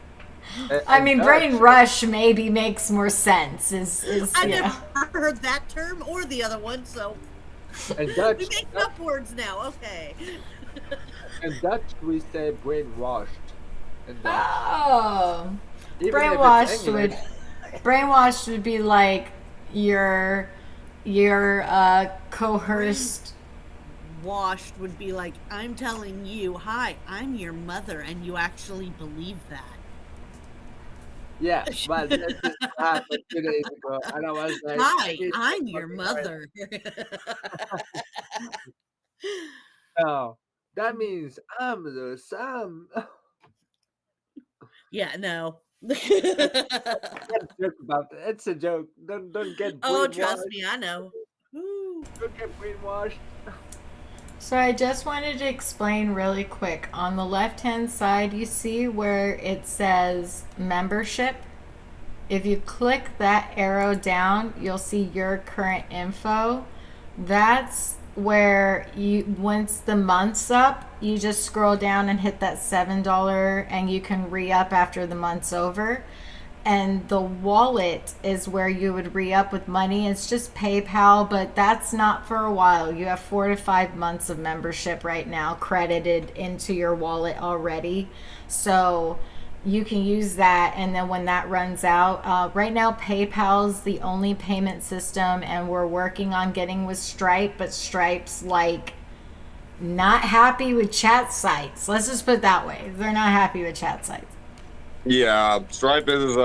I mean, brain Dutch. rush maybe makes more sense. Is I yeah. never heard that term or the other one, so In we Dutch, make up words now. Okay. in Dutch we say brainwashed. In Dutch. Oh, Even if it's brainwashed English. brainwashed would be like your coerced. Washed would be like, I'm telling you, hi, I'm your mother, and you actually believe that. Yeah, but that just happened 2 days ago, and I was like, Hi, "Jesus I'm your fucking Christ." mother. No, that means I'm the Sam. Yeah, no. Don't joke about it. It's a joke. Don't get Oh, brainwashed. trust me, I know. Woo. Don't get brainwashed. So I just wanted to explain really quick. On the left-hand side, you see where it says membership. If you click that arrow down, you'll see your current info. That's where you, once the month's up, you just scroll down and hit that $7 and you can re-up after the month's over. And the wallet is where you would re-up with money. It's just PayPal, but that's not for a while. You have 4 to 5 months of membership right now credited into your wallet already. So you can use that, and then when that runs out, right now PayPal's the only payment system, and we're working on getting with Stripe, but Stripe's like not happy with chat sites. Let's just put it that way. They're not happy with chat sites. Yeah, Stripe is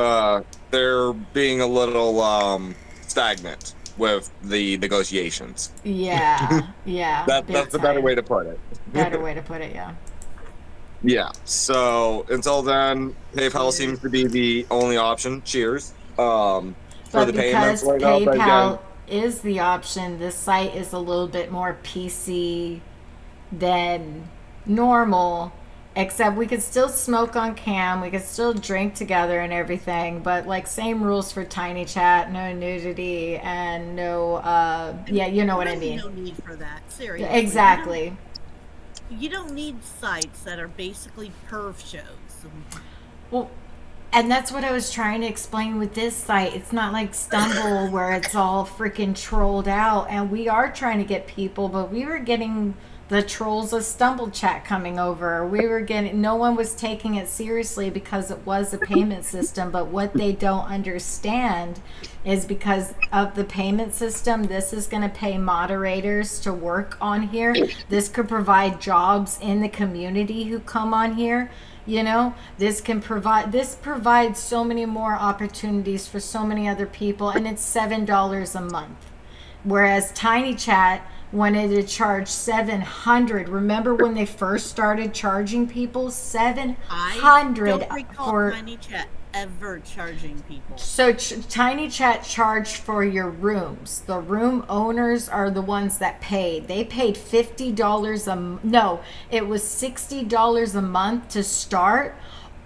they're being a little stagnant with the negotiations. Yeah, yeah. That's a better way to put it. Better way to put it, yeah. Yeah. So until then, PayPal seems to be the only option. Cheers. For But the because payments right now, but PayPal again, is the option, this site is a little bit more PC than normal. Except we could still smoke on cam, we could still drink together and everything, but like same rules for Tiny Chat, no nudity and no, yeah, you know what I mean. No need for that. Seriously. Exactly. You don't need sites that are basically perv shows. Well, and that's what I was trying to explain with this site. It's not like Stumble where it's all freaking trolled out, and we are trying to get people, but we were getting the trolls of Stumble Chat coming over. We were getting, no one was taking it seriously because it was a payment system, but what they don't understand is because of the payment system, this is going to pay moderators to work on here. This could provide jobs in the community who come on here. You know, this provides so many more opportunities for so many other people, and it's $7 a month. Whereas Tiny Chat wanted to charge $700. Remember when they first started charging people $700 I don't recall for Tiny Chat ever charging people. So Tiny Chat charged for your rooms. The room owners are the ones that paid. They paid $50 no, it was $60 a month to start,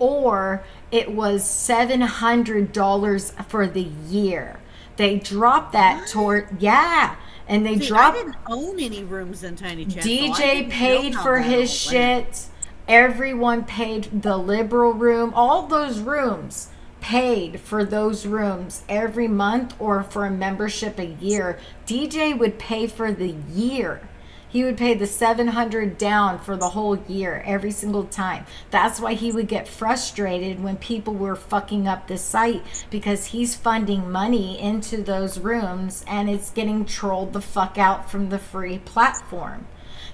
or it was $700 for the year. They dropped that toward, yeah. And they dropped. I didn't own any rooms in Tiny Chat. So DJ paid for his shit. Everyone paid. The liberal room, all those rooms paid for those rooms every month or for a membership a year. DJ would pay for the year. He would pay the $700 down for the whole year every single time. That's why he would get frustrated when people were fucking up the site, because he's funding money into those rooms and it's getting trolled the fuck out from the free platform.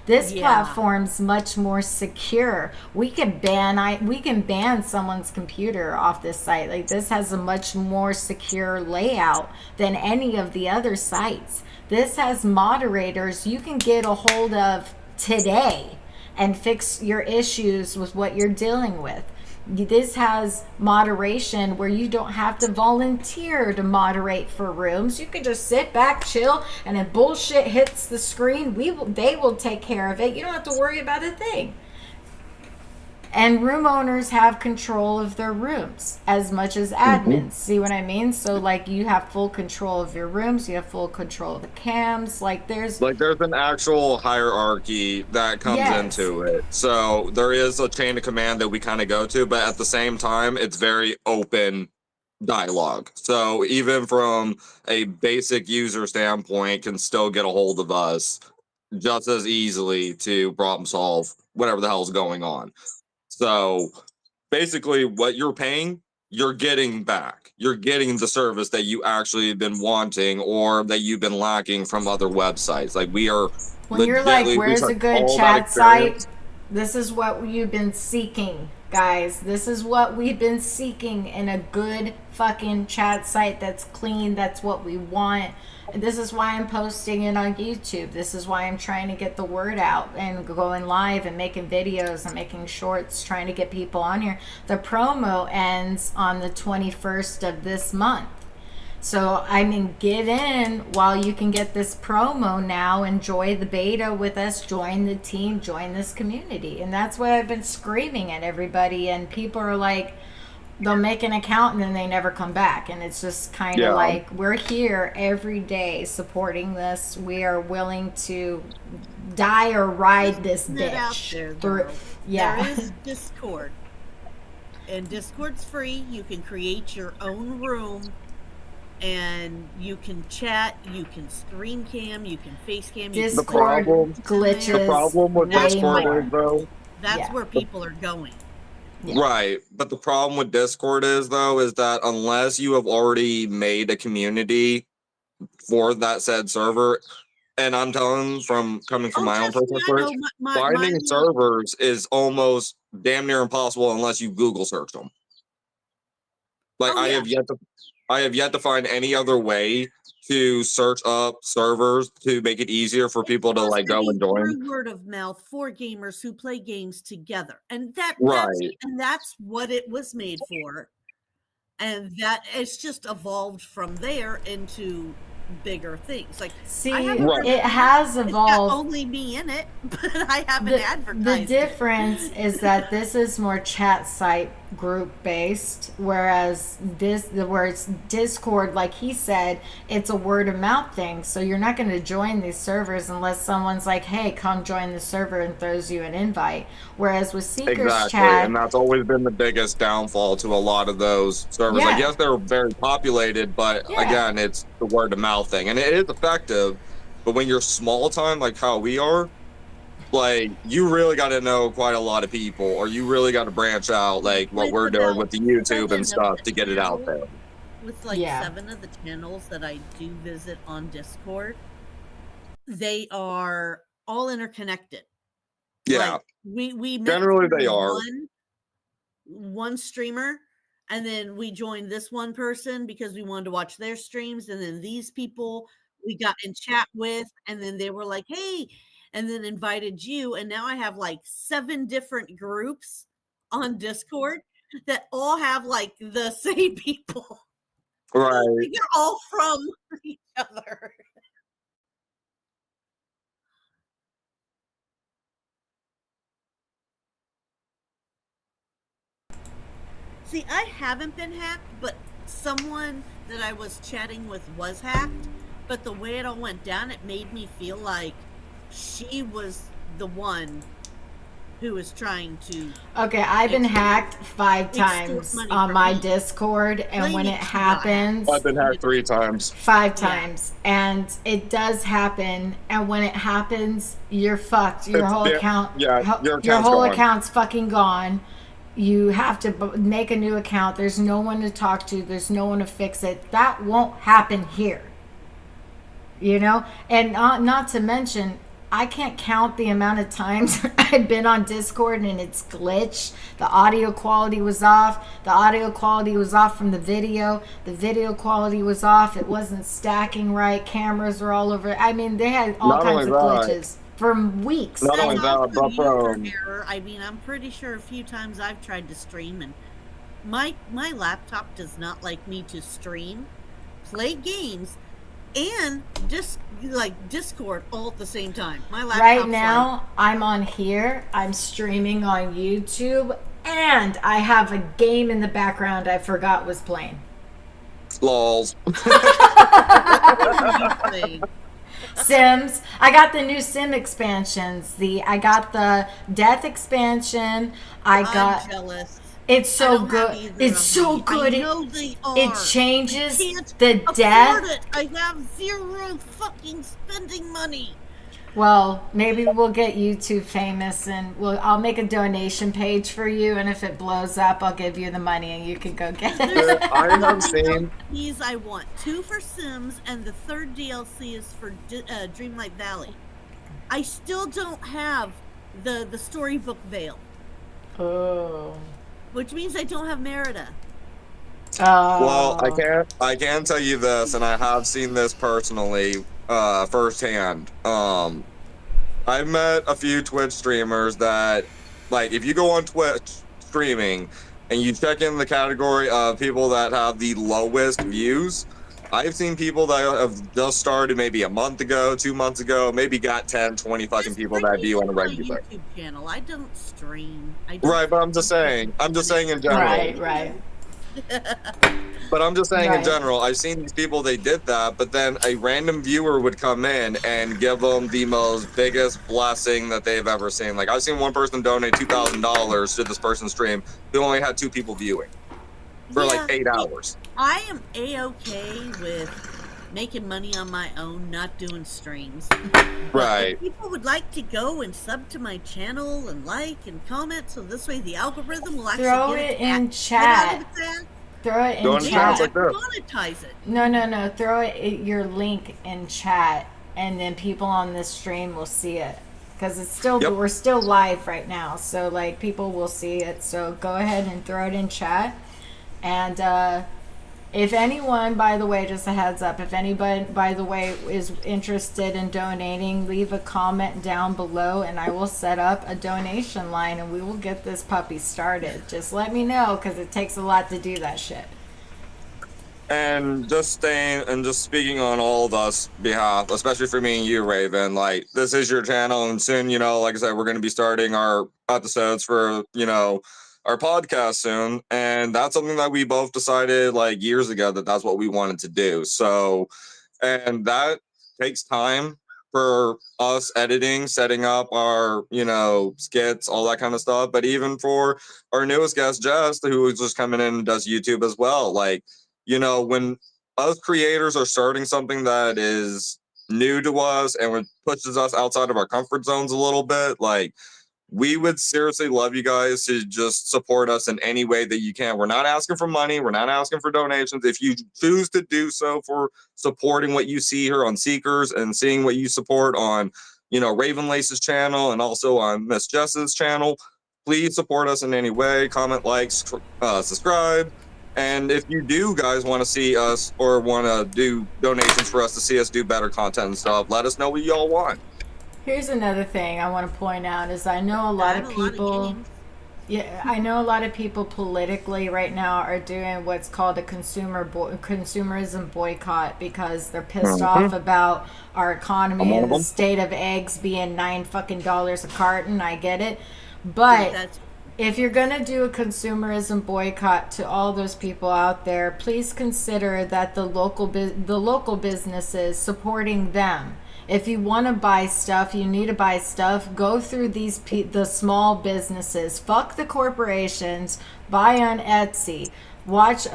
This platform's much more secure. We can ban someone's computer off this site. Like, this has a much more secure layout than any of the other sites. This has moderators you can get a hold of today and fix your issues with what you're dealing with. This has moderation where you don't have to volunteer to moderate for rooms. You can just sit back, chill, and if bullshit hits the screen, they will take care of it. You don't have to worry about a thing. And room owners have control of their rooms as much as admins. See what I mean? So, like, you have full control of your rooms. You have full control of the cams. Like, there's an actual hierarchy that comes into it. So there is a chain of command that we kind of go to, but at the same time, it's very open dialogue. So even from a basic user standpoint, can still get a hold of us just as easily to problem solve whatever the hell's going on. So basically what you're paying, you're getting back. You're getting the service that you actually have been wanting or that you've been lacking from other websites. Like, we are when you're like, where's a good chat site? This is what you've been seeking, guys. This is what we've been seeking in a good fucking chat site that's clean. That's what we want. This is why I'm posting it on YouTube. This is why I'm trying to get the word out and going live and making videos and making shorts, trying to get people on here. The promo ends on the 21st of this month. So, I mean, get in while you can get this promo now. Enjoy the beta with us. Join the team. Join this community. And that's what I've been screaming at everybody. And people are like, they'll make an account and then they never come back, and it's just kind of like, we're here every day supporting this. We are willing to die or ride this Putting it out bitch there, through. though. Yeah. There is Discord, and Discord's free. You can create your own room, and you can chat, you can screen cam, you can face cam. You can Discord glitches. The problem with way Discord more. is, though, That's where people are going. Yeah. right, but the problem with Discord is, though, is that unless you have already made a community for that said server, and I'm telling coming from my own trust personal me, I know experience, my finding servers is almost damn near impossible unless you Google search them. Like, Oh, I yeah. have yet to find any other way to search up servers to make it easier for people to like go and join. Through word of mouth for gamers who play games together, and that's what it was made for, and that it's just evolved from there into bigger things. Like, See, I haven't heard it of has It's got evolved. only me in it, but I haven't The advertised difference is that this is more chat site group based, whereas where it's Discord, like he said, it's a word of mouth thing. So you're not going to join these servers unless someone's like, "Hey, come join the server," and throws you an invite. Whereas with seekerschat, and that's always been the biggest downfall to a lot of those servers. Like, yes, they're very populated, but again, it's the word of mouth thing, and it is effective. But when you're small time, like how we are, like, you really got to know quite a lot of people, or you really got to branch out, like what we're doing with the YouTube and stuff to get it out there. With like 7 of the channels that I do visit on Discord, they are all interconnected. Yeah, like, we met generally they are one streamer, and then we joined this one person because we wanted to watch their streams, and then these people we got in chat with, and then they were like, "Hey," and then invited you, and now I have like 7 different groups on Discord that all have like the same people. Right. They're all from each other. See, I haven't been hacked, but someone that I was chatting with was hacked. But the way it all went down, it made me feel like she was the one who was trying to. Okay, I've been hacked 5 times on my Discord, and when it happens, I've been hacked 3 times. 5 times, and it does happen. And when it happens, you're fucked. Your whole account, your whole account's fucking gone. You have to make a new account. There's no one to talk to. There's no one to fix it. That won't happen here. You know? And not to mention, I can't count the amount of times I've been on Discord and it's glitched. The audio quality was off. The audio quality was off from the video. The video quality was off. It wasn't stacking right. Cameras were all over. I mean, they had all kinds of glitches for weeks. Not only that, but error. I mean, I'm pretty sure a few times I've tried to stream, and my laptop does not like me to stream, play games, and just like Discord all at the same time. My laptop. Right now, I'm on here. I'm streaming on YouTube, and I have a game in the background I forgot was playing. Lols. Sims. I got the new Sim expansions. I got the Death expansion. I'm jealous. It's so good. It's so good. It changes the death. I have 0 fucking spending money. Well, maybe we'll get YouTube famous, and I'll make a donation page for you, and if it blows up, I'll give you the money, and you can go get it. I have seen these. I want 2 for Sims, and the 3rd DLC is for Dreamlight Valley. I still don't have the storybook veil. Oh. Which means I don't have Merida. Well, I can tell you this, and I have seen this personally, firsthand. I've met a few Twitch streamers that, like, if you go on Twitch streaming and you check in the category of people that have the lowest views, I've seen people that have just started maybe a month ago, 2 months ago, maybe got 10, 20 fucking people that view on a regular. YouTube channel. I don't stream. Right, but I'm just saying in general. Right. But I'm just saying in Right. general, I've seen these people, they did that, but then a random viewer would come in and give them the most biggest blessing that they've ever seen. Like, I've seen one person donate $2,000 to this person's stream who only had 2 people viewing for like Yeah, 8 see, hours. I am a-okay with making money on my own, not doing streams. But Right. if people would like to go and sub to my channel and like and comment, so this way the algorithm will actually Throw get it its in ass- get out chat. of its ass, Throw it Go in in they chats have chat. like to this. monetize it. No. Throw your link in chat, and then people on this stream will see it. Because it's still Yep. we're still live right now, so like people will see it. So go ahead and throw it in chat. And if anyone, by the way, just a heads up, if anybody, by the way, is interested in donating, leave a comment down below and I will set up a donation line and we will get this puppy started. Just let me know because it takes a lot to do that shit. And just speaking on all of us behalf, especially for me and you, Raven, like, this is your channel, and soon, like I said, we're going to be starting our episodes for, our podcast soon, and that's something that we both decided like years ago that that's what we wanted to do. So, and that takes time for us editing, setting up our, skits, all that kind of stuff. But even for our newest guest, Jess, who is just coming in and does YouTube as well, like, when us creators are starting something that is new to us and it pushes us outside of our comfort zones a little bit, like, we would seriously love you guys to just support us in any way that you can. We're not asking for money. We're not asking for donations. If you choose to do so for supporting what you see here on Seekers and seeing what you support on, Raven Lace's channel and also on Miss Jess's channel, please support us in any way. Comment, like, subscribe. And if you do guys want to see us or want to do donations for us to see us do better content and stuff, let us know what y'all want. Here's another thing I want to point out is I know a lot I of have a lot of people. games. Yeah, I know a lot of people politically right now are doing what's called a consumerism boycott because they're pissed off about our economy one and of the them. state of eggs being $9 a carton. I get it, but That's if you're gonna do a consumerism boycott to all those people out there, please consider that the local businesses supporting them. If you want to buy stuff, you need to buy stuff. Go through the small businesses. Fuck the corporations. Buy on Etsy. Watch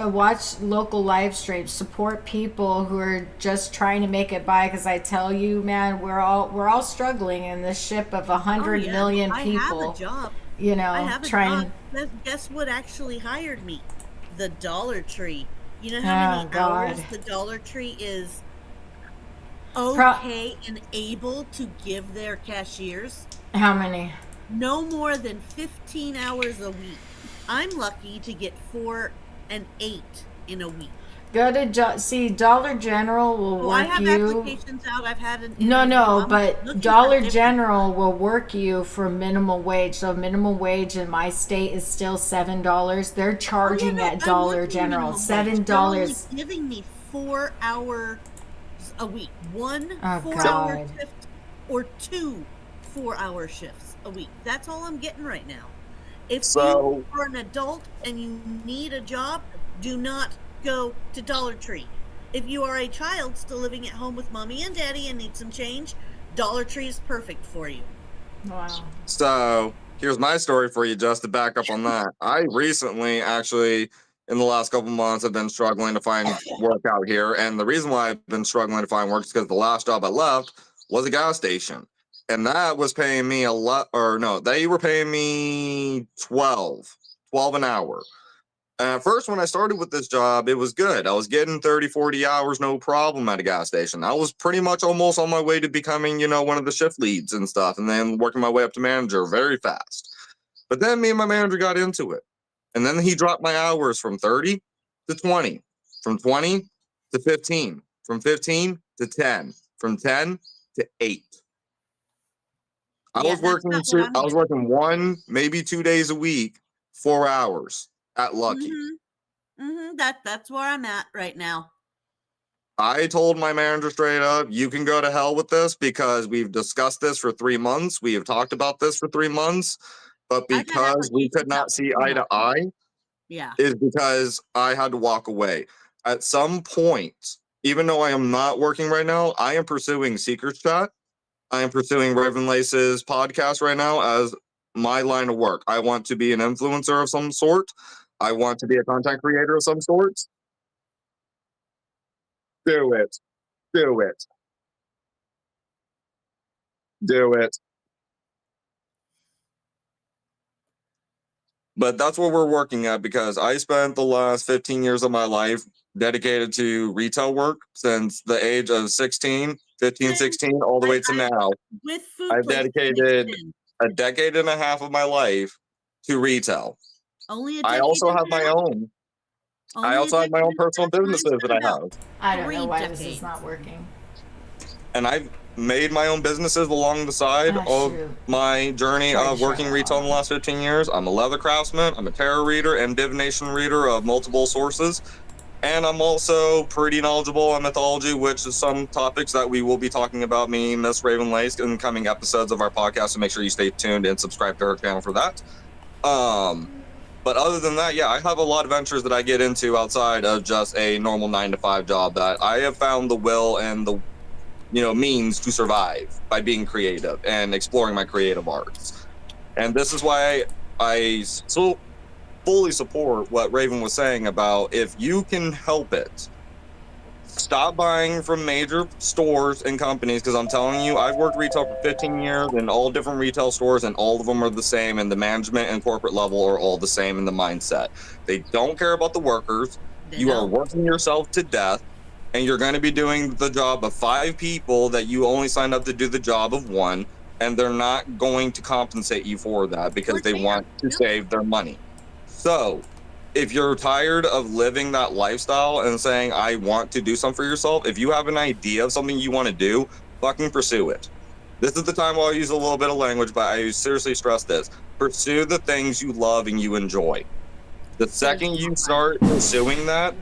local live streams. Support people who are just trying to make it by. Because I tell you, man, we're all struggling in this ship of 100 million I people. have a job. You know, I have a trying. job. Guess what actually hired me? The Dollar Tree. You know Oh, how many God. hours the Dollar Tree is okay and able to give their cashiers? How many? No more than 15 hours a week. I'm lucky to get 4 and 8 in a week. Go to see Dollar General will Oh, I work have you. applications out. I've had an No, interview. no, I'm but looking for Dollar different General will work you for minimum wage. So minimum wage in my state is still $7. They're charging no, at I'm Dollar working General minimum wage. They're only $7. giving me 4 hours a week. One Oh, 4-hour God. shift or 2 4-hour shifts a week. That's all I'm getting right now. If So- you are an adult and you need a job, do not go to Dollar Tree. If you are a child still living at home with mommy and daddy and need some change, Dollar Tree is perfect for you. Wow. So here's my story for you, just to back up on that. I recently, actually, in the last couple months, have been struggling to find work out here. And the reason why I've been struggling to find work is because the last job I left was a gas station. And that was paying me a lot, or no, they were paying me 12 an hour. At first, when I started with this job, it was good. I was getting 30, 40 hours, no problem at a gas station. I was pretty much almost on my way to becoming, one of the shift leads and stuff, and then working my way up to manager very fast. But then me and my manager got into it. And then he dropped my hours from 30 to 20, from 20 to 15, from 15 to 10, from 10 to 8. I Yeah, was that's working not what I'm I was getting. working 1, maybe 2 days a week, 4 hours at Lucky. That's where I'm at right now. I told my manager straight up, you can go to hell with this because we've discussed this for 3 months. We have talked about this for 3 months. But I've had because we could applications out not for see 2 eye to months. eye, Yeah. is because I had to walk away. At some point, even though I am not working right now, I am pursuing seekerschat. I am pursuing Raven Lace's podcast right now as my line of work. I want to be an influencer of some sort. I want to be a content creator of some sort. Do it. Do it. Do it. But that's what we're working at because I spent the last 15 years of my life dedicated to retail work since the age of 16, 15, Same. 16, all the way to now. With food I've places dedicated mixed in. a decade and a half of my life to retail. Only a I decade also and have a my half? own. Only I a also have my decade own and a personal half? Mine's businesses that been I about have. I don't know 3 why this is decades. not working. And I've made my own businesses along the side Ah, of shoot. my journey Tried to of shut working that retail in the off. last 15 years. I'm a leather craftsman, I'm a tarot reader and divination reader of multiple sources. And I'm also pretty knowledgeable on mythology, which is some topics that we will be talking about, me, Miss Raven Lace, in coming episodes of our podcast. So make sure you stay tuned and subscribe to her channel for that. But other than that, yeah, I have a lot of ventures that I get into outside of just a normal 9 to 5 job that I have found the will and the means to survive by being creative and exploring my creative arts. And this is why I so fully support what Raven was saying about if you can help it, stop buying from major stores and companies, because I'm telling you, I've worked retail for 15 years in all different retail stores, and all of them are the same, and the management and corporate level are all the same in the mindset. They don't care about the workers. They You are don't. working yourself to death, and you're going to be doing the job of 5 people that you only signed up to do the job of 1, and they're not going to compensate you for that because Or they care. want to Nope. save their money. So, if you're tired of living that lifestyle and saying, I want to do something for yourself, if you have an idea of something you want to do, fucking pursue it. This is the time where I'll use a little bit of language, but I seriously stress this. Pursue the things you love and you enjoy. The second you start pursuing that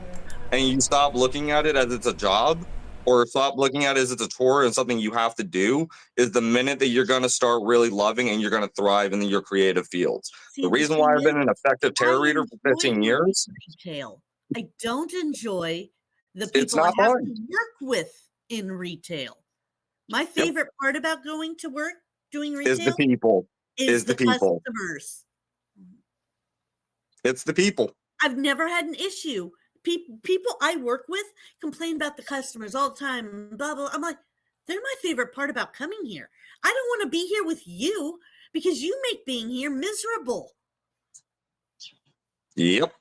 and you stop looking at it as it's a job or stop looking at it as it's a chore and something you have to do, is the minute that you're going to start really loving and you're going to thrive in your creative fields. See, The reason why I've been an effective tarot reader for 15 years, retail. I don't enjoy the it's people I not have fun. to work with in retail. My favorite part about going to work doing Is the retail people. is the people. customers. It's the people. I've never had an issue. People I work with complain about the customers all the time. Blah blah. I'm like, they're my favorite part about coming here. I don't want to be here with you because you make being here miserable. Yep.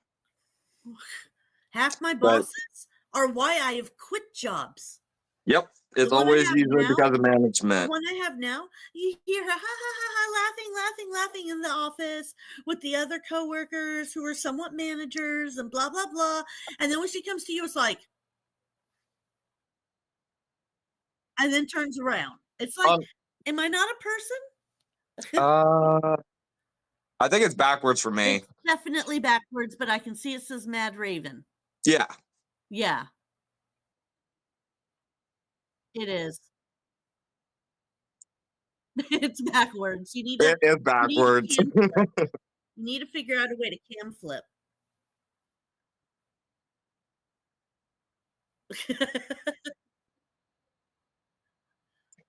Half my bosses are why I have quit jobs. Yep. It's The one I always have usually now- because of The management. one I have now, you hear her ha ha ha ha laughing in the office with the other coworkers who are somewhat managers and blah blah blah. And then when she comes to you, it's like, and then turns around. It's like, am I not a person? I think it's backwards for me. It's definitely backwards, but I can see it says Mad Raven. Yeah. Yeah. It is. It's backwards. You need to, It is backwards. you need to figure out a way to cam flip.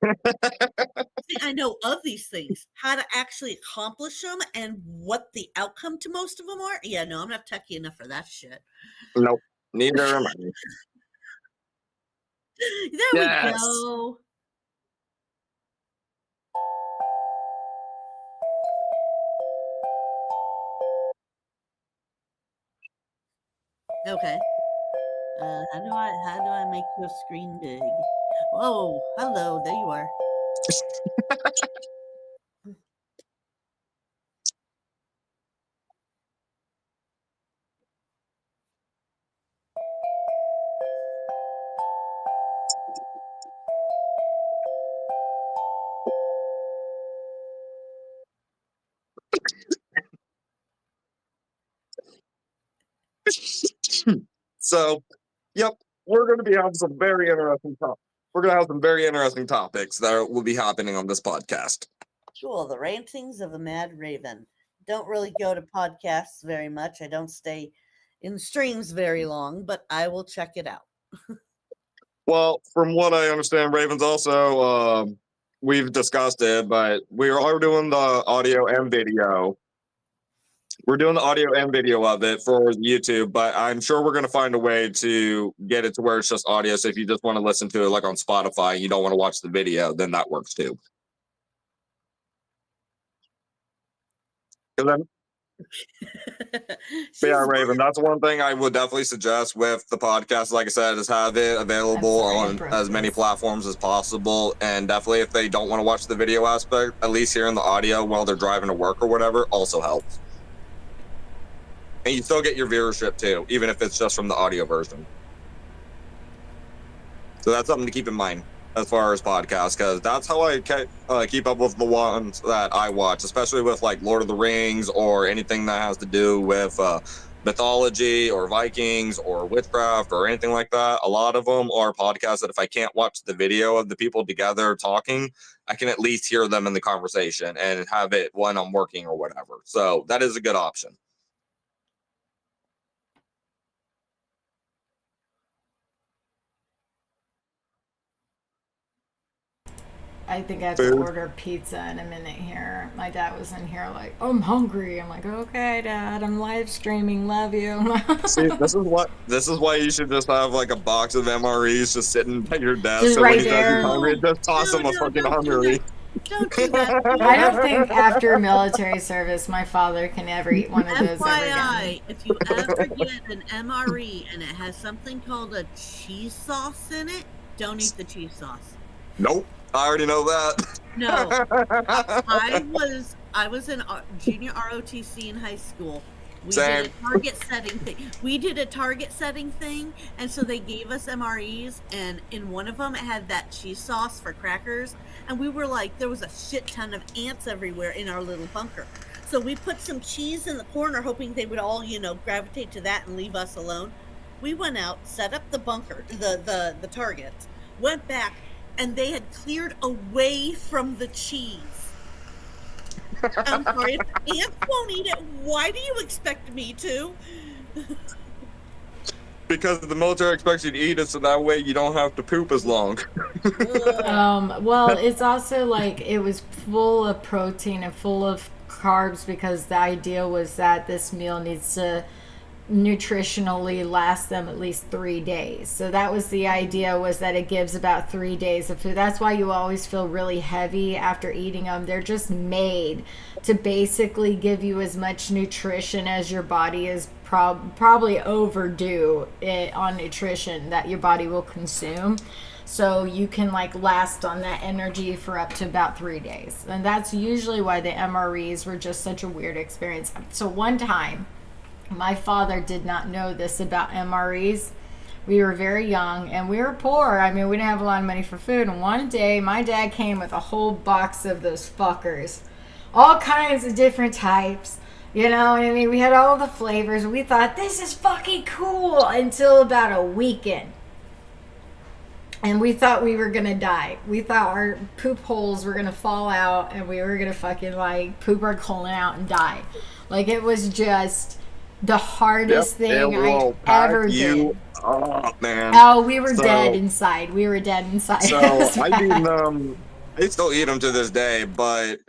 See, I know of these things, how to actually accomplish them and what the outcome to most of them are. Yeah, no, I'm not techie enough for that shit. Nope. Neither am I. There we go. Okay. How do I make your screen big? Oh, hello, there you are. So, yep, we're going to be having some very interesting topics. We're going to have some very interesting topics that will be happening on this podcast. Cool. The rantings of the Mad Raven. don't really go to podcasts very much. I don't stay in streams very long, but I will check it out. Well, from what I understand, Ravens also, we've discussed it, but we are doing the audio and video. We're doing the audio and video of it for YouTube, but I'm sure we're going to find a way to get it to where it's just audio. So if you just want to listen to it like on Spotify and you don't want to watch the video, then that works too. 'Cause then- She's yeah, Raven, that's one thing I would definitely suggest with the podcast. Like I said, is have it available sorry, I on broke as many this. platforms as possible. And definitely, if they don't want to watch the video aspect, at least hearing the audio while they're driving to work or whatever also helps. And you still get your viewership too, even if it's just from the audio version. So that's something to keep in mind as far as podcasts, because that's how I keep up with the ones that I watch, especially with like Lord of the Rings or anything that has to do with mythology or Vikings or witchcraft or anything like that. A lot of them are podcasts that if I can't watch the video of the people together talking, I can at least hear them in the conversation and have it when I'm working or whatever. So that is a good option. I think I have to Food. order pizza in a minute here. My dad was in here like, I'm hungry. I'm like, okay, Dad, I'm live streaming. Love you. See, this is why you should just have like a box of MREs just sitting at your desk. Just So when right he says he's there. hungry, just toss him a fucking don't do Humvee. that. Don't do that. I don't think after military service my father can ever eat one of those ever again. FYI, if you ever get an MRE and it has something called a cheese sauce in it, don't eat the cheese sauce. Nope, I already know that. No, I was in junior ROTC in high school. We Same. did a target setting thing. We did a target setting thing, and so they gave us MREs, and in one of them it had that cheese sauce for crackers, and we were like, there was a shit ton of ants everywhere in our little bunker. So we put some cheese in the corner, hoping they would all, gravitate to that and leave us alone. We went out, set up the bunker, the targets, went back, and they had cleared away from the cheese. I'm sorry, if ants won't eat it, why do you expect me to? Because the military expects you to eat it, so that way you don't have to poop as long. Well, it's also like it was full of protein and full of carbs because the idea was that this meal needs to nutritionally last them at least 3 days. So that was the idea, was that it gives about 3 days of food. That's why you always feel really heavy after eating them. They're just made to basically give you as much nutrition as your body is probably overdue on nutrition that your body will consume. So you can like last on that energy for up to about 3 days. And that's usually why the MREs were just such a weird experience. So one time, my father did not know this about MREs. We were very young and we were poor. I mean, we didn't have a lot of money for food. And one day, my dad came with a whole box of those fuckers. All kinds of different types. You know what I mean? We had all the flavors. We thought, this is fucking cool, until about a weekend. And we thought we were gonna die. We thought our poop holes were gonna fall out and we were gonna fucking like poop our colon out and die. Like, it was just the hardest thing I ever did. Oh man! Oh, we were dead inside. We were dead inside. So I've eaten them. I still eat them to this day, but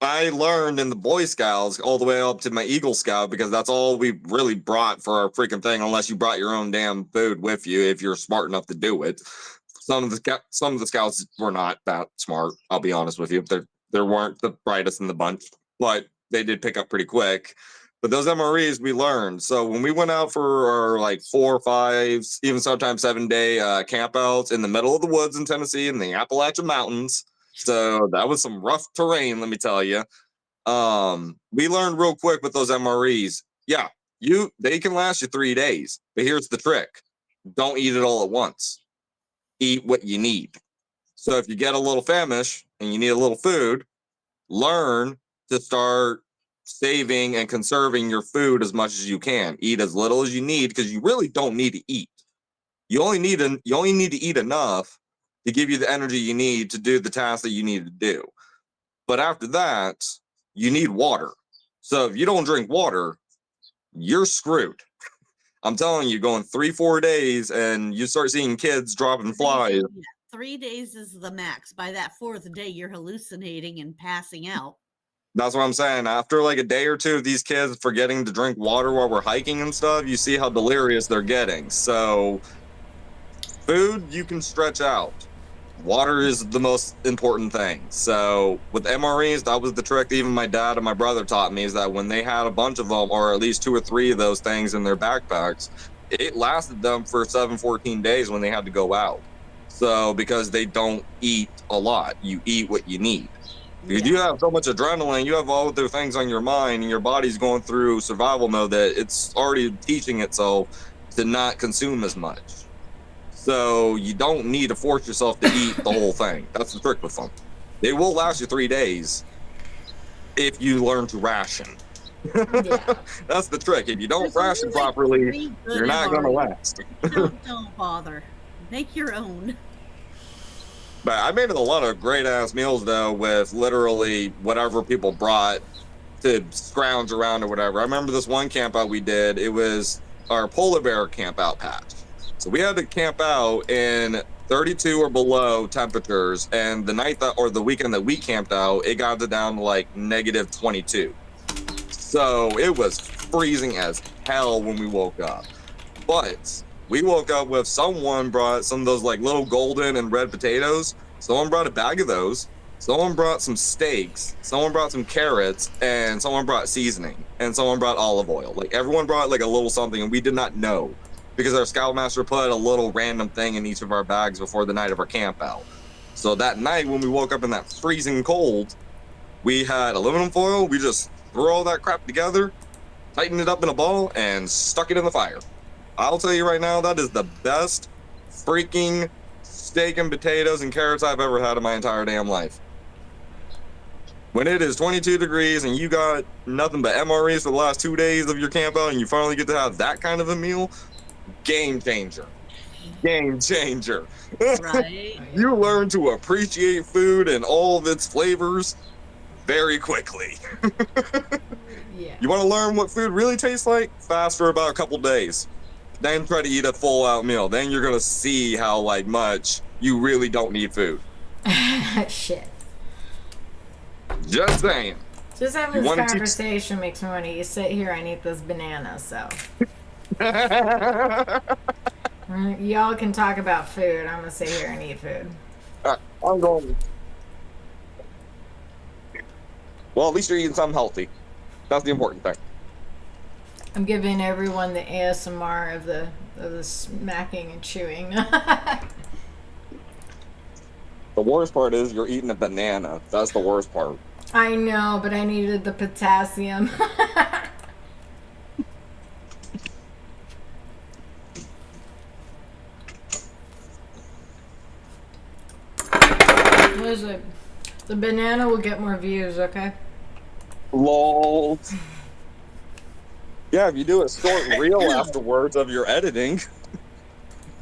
I learned in the Boy Scouts all the way up to my Eagle Scout, because that's all we really brought for our freaking thing, unless you brought your own damn food with you if you're smart enough to do it. Some of the scouts were not that smart. I'll be honest with you. They weren't the brightest in the bunch, but they did pick up pretty quick. But those MREs we learned. So when we went out for our like 4 or 5, even sometimes 7-day campouts in the middle of the woods in Tennessee in the Appalachian Mountains, so that was some rough terrain, let me tell you. We learned real quick with those MREs. Yeah, they can last you 3 days, but here's the trick: don't eat it all at once. Eat what you need. So if you get a little famished and you need a little food, learn to start saving and conserving your food as much as you can. Eat as little as you need, because you really don't need to eat. You only need to eat enough to give you the energy you need to do the task that you need to do. But after that, you need water. So if you don't drink water, you're screwed. I'm telling you, going 3-4 days and you start seeing kids dropping flies. 3 days is the max. By that 4th day, you're hallucinating and passing out. That's what I'm saying. After like a day or two of these kids forgetting to drink water while we're hiking and stuff, you see how delirious they're getting. So food you can stretch out. Water is the most important thing. So with MREs, that was the trick that even my dad and my brother taught me, is that when they had a bunch of them, or at least 2 or 3 of those things in their backpacks, it lasted them for 14 days when they had to go out. So because they don't eat a lot, you eat what you need. Because you have so much adrenaline, you have all of their things on your mind, and your body's going through survival mode that it's already teaching itself to not consume as much. So you don't need to force yourself to eat the whole thing. That's the trick with them. They will last you 3 days if you learn to ration. That's the trick. If you don't ration properly, you're not going to last. Don't bother. Make your own. But I made a lot of great ass meals though, with literally whatever people brought to scrounge around or whatever. I remember this one camp out we did. It was our polar bear camp out patch. So we had to camp out in 32 or below temperatures, and the night that, or the weekend that we camped out, it got down to like negative 22. So it was freezing as hell when we woke up. But we woke up with, someone brought some of those like little golden and red potatoes. Someone brought a bag of those. Someone brought some steaks. Someone brought some carrots, and someone brought seasoning, and someone brought olive oil. Like everyone brought like a little something, and we did not know, because our scoutmaster put a little random thing in each of our bags before the night of our camp out. So that night when we woke up in that freezing cold, we had aluminum foil. We just threw all that crap together, tightened it up in a ball, and stuck it in the fire. I'll tell you right now, that is the best freaking steak and potatoes and carrots I've ever had in my entire damn life. When it is 22 degrees and you got nothing but MREs for the last 2 days of your camp out, and you finally get to have that kind of a meal, game changer. Game changer. Right. You learn to appreciate food and all of its flavors very quickly. Yeah. You want to learn what food really tastes like? Fast for about a couple days. Then try to eat a full out meal. Then you're going to see how like much you really don't need food. Shit. Just saying. Just having this conversation makes me want to sit here and eat this banana, so. Y'all can talk about food. I'm going to sit here and eat food. I'm going. Well, at least you're eating something healthy. That's the important thing. I'm giving everyone the ASMR of the smacking and chewing. The worst part is you're eating a banana. That's the worst part. I know, but I needed the potassium. Listen, the banana will get more views, okay? LOL. Yeah, if you do a short reel afterwards of your editing.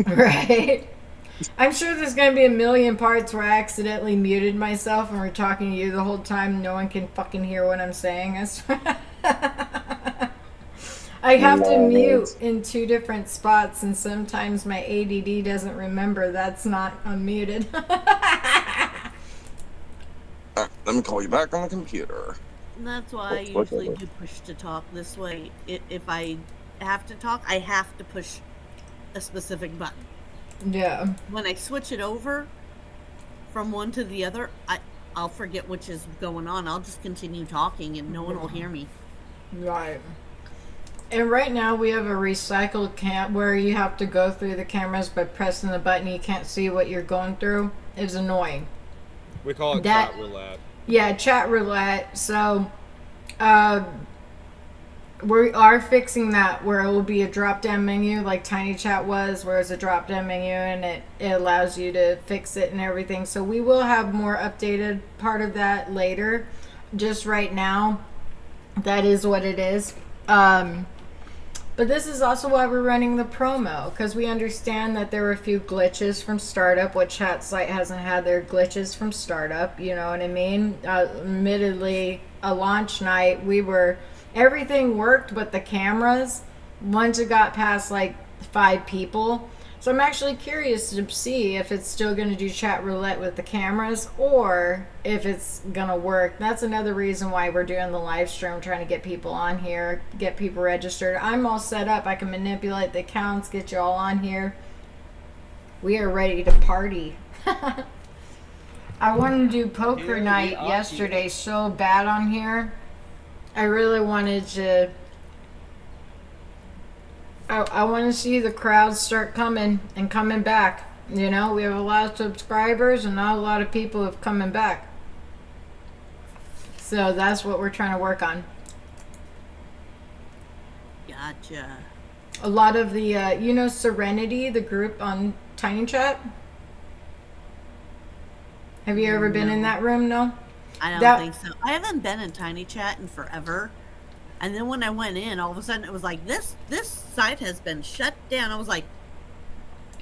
Right. I'm sure there's going to be a million parts where I accidentally muted myself and we're talking to you the whole time. No one can fucking hear what I'm saying. I swear. I have to mute in 2 different spots, and sometimes my ADD doesn't remember that's not unmuted. Let me call you back on the computer. That's why I usually do push to talk this way. If I have to talk, I have to push a specific button. Yeah. When I switch it over from one to the other, I'll forget which is going on. I'll just continue talking and no one will hear me. Right. And right now we have a recycled camp where you have to go through the cameras by pressing the button. You can't see what you're going through. It's annoying. We call it chat roulette. Yeah, chat roulette. So, we are fixing that where it will be a drop-down menu like Tiny Chat was, where it's a drop-down menu and it allows you to fix it and everything. So we will have more updated part of that later. Just right now, that is what it is. But this is also why we're running the promo, because we understand that there were a few glitches from startup. What chatsite hasn't had their glitches from startup, you know what I mean? Admittedly, a launch night, we were everything worked but the cameras once it got past like 5 people. So I'm actually curious to see if it's still going to do chat roulette with the cameras or if it's going to work. That's another reason why we're doing the live stream, trying to get people on here, get people registered. I'm all set up. I can manipulate the accounts, get you all on here. We are ready to party. I wanted to do poker night yesterday so bad on here. I really wanted to... I want to see the crowds start coming and coming back. You know, we have a lot of subscribers and not a lot of people have coming back. So that's what we're trying to work on. Gotcha. A lot of the, you know, Serenity, the group on Tiny Chat. Have you ever been in that room? No? I don't think so. I haven't been in Tiny Chat in forever. And then when I went in, all of a sudden it was like, this site has been shut down. I was like,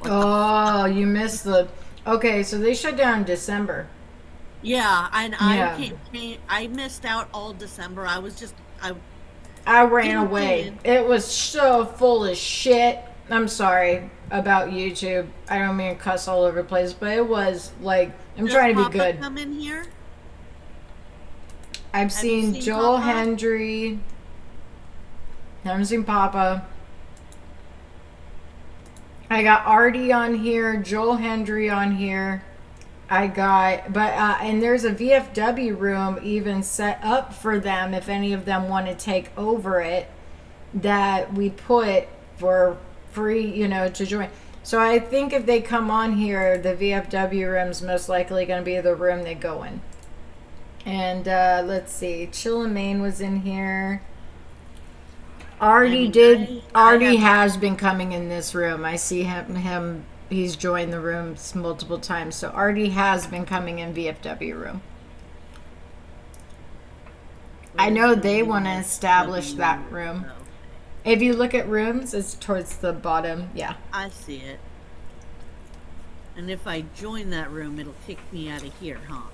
oh, you missed the... Okay, so they shut down in December. Yeah, and Yeah. I missed out all December. I was just... I ran away. It was so full of shit. I'm sorry about YouTube. I don't mean to cuss all over the place, but it was like... I'm trying to be good. Come in here? I've seen Joel Papa? Hendry. I haven't seen Papa. I got Artie on here, Joel Hendry on here. I got, but, and there's a VFW room even set up for them if any of them want to take over it that we put for free, you know, to join. So I think if they come on here, the VFW room's most likely going to be the room they go in. And let's see, Chill and Maine was in here. Artie has been coming in this room. I see him he's joined the rooms multiple times. So Artie has been coming in VFW room. I know they want to establish that room. If you look at rooms, it's towards the bottom. Yeah. I see it. And if I join that room, it'll kick me out of here, huh?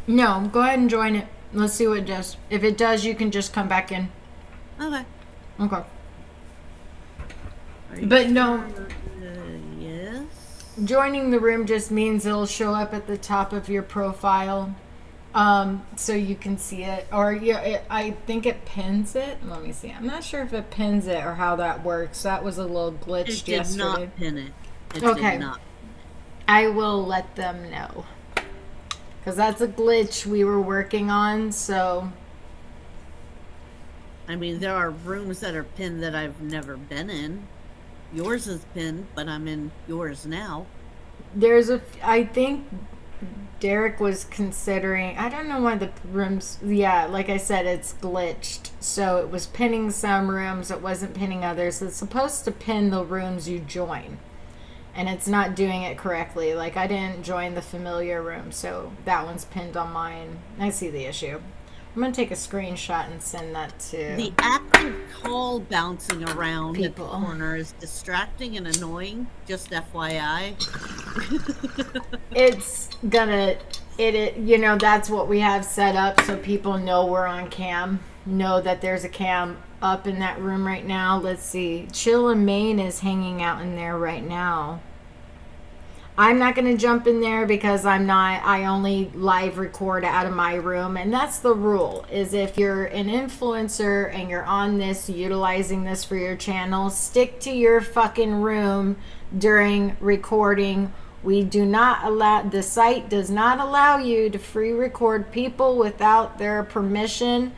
No, go ahead and join it. Let's see what it does. If it does, you can just come back in. Okay. Okay. But no. Yes. Joining the room just means it'll show up at the top of your profile, so you can see it. Or yeah, I think it pins it. Let me see. I'm not sure if it pins it or how that works. That was a little glitched yesterday. It did not pin it. It okay. did not. I will let them know. Because that's a glitch we were working on, so... I mean, there are rooms that are pinned that I've never been in. Yours is pinned, but I'm in yours now. I think Derek was considering, I don't know why the rooms, yeah, like I said, it's glitched. So it was pinning some rooms, it wasn't pinning others. It's supposed to pin the rooms you join. And it's not doing it correctly. Like, I didn't join the familiar room, so that one's pinned on mine. I see the issue. I'm going to take a screenshot and send that to... The active call bouncing around people. At the corner is distracting and annoying, just FYI. It's gonna... you know, that's what we have set up so people know we're on cam. Know that there's a cam up in that room right now. Let's see. Chill and Maine is hanging out in there right now. I'm not going to jump in there because I only live record out of my room. And that's the rule, is if you're an influencer and you're on this, utilizing this for your channel, stick to your fucking room during recording. We do not allow, the site does not allow you to free record people without their permission.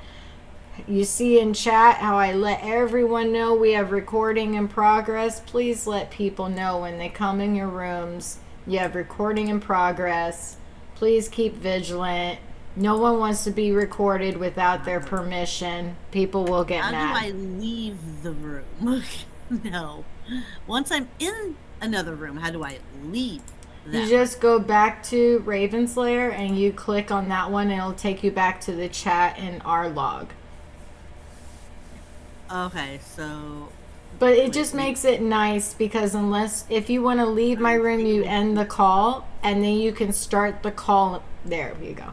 You see in chat how I let everyone know we have recording in progress. Please let people know when they come in your rooms. You have recording in progress. Please keep vigilant. No one wants to be recorded without their permission. People will get mad. How do I leave the room? No. Once I'm in another room, how do I leave that You just go back to Raven's Lair and you click on that one and it'll take you back to the chat in our log. Okay, so... But it just makes it nice because if you want to leave my room, you end the call and then you can start the call. There you go.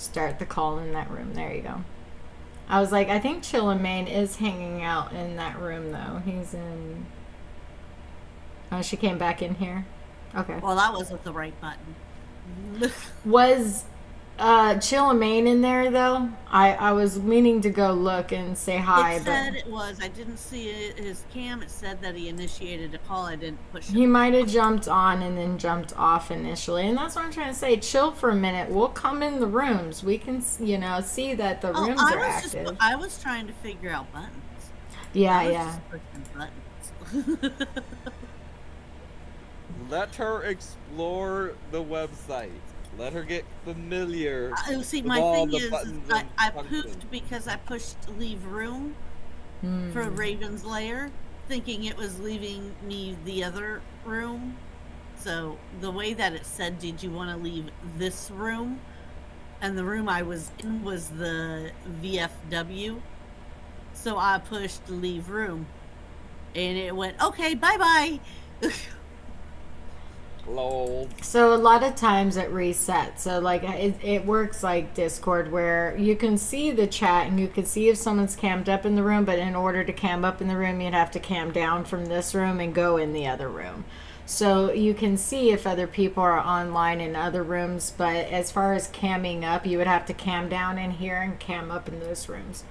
Start the call in that room. There you go. I was like, I think Chill and Maine is hanging out in that room, though. He's in... Oh, she came back in here? Okay. Well, that wasn't the right button. Was Chill and Maine in there, though? I was meaning to go look and say hi, It said but... it was. I didn't see his cam. It said that he initiated a call. I didn't push it. He might have jumped on and then jumped off initially. And that's what I'm trying to say. Chill for a minute. We'll come in the rooms. We can, see that the rooms are active. I was trying to figure out buttons. Yeah, I was yeah. just pushing buttons. Let her explore the website. Let her get familiar. See, with my all thing the is buttons I and functions. pooped because I pushed leave room for Raven's Lair, thinking it was leaving me the other room. So the way that it said, did you want to leave this room? And the room I was in was the VFW. So I pushed leave room. And it went, okay, bye-bye. Lol. So a lot of times it resets. So like it works like Discord, where you can see the chat and you can see if someone's cammed up in the room, but in order to cam up in the room, you'd have to cam down from this room and go in the other room. So you can see if other people are online in other rooms, but as far as camming up, you would have to cam down in here and cam up in those rooms.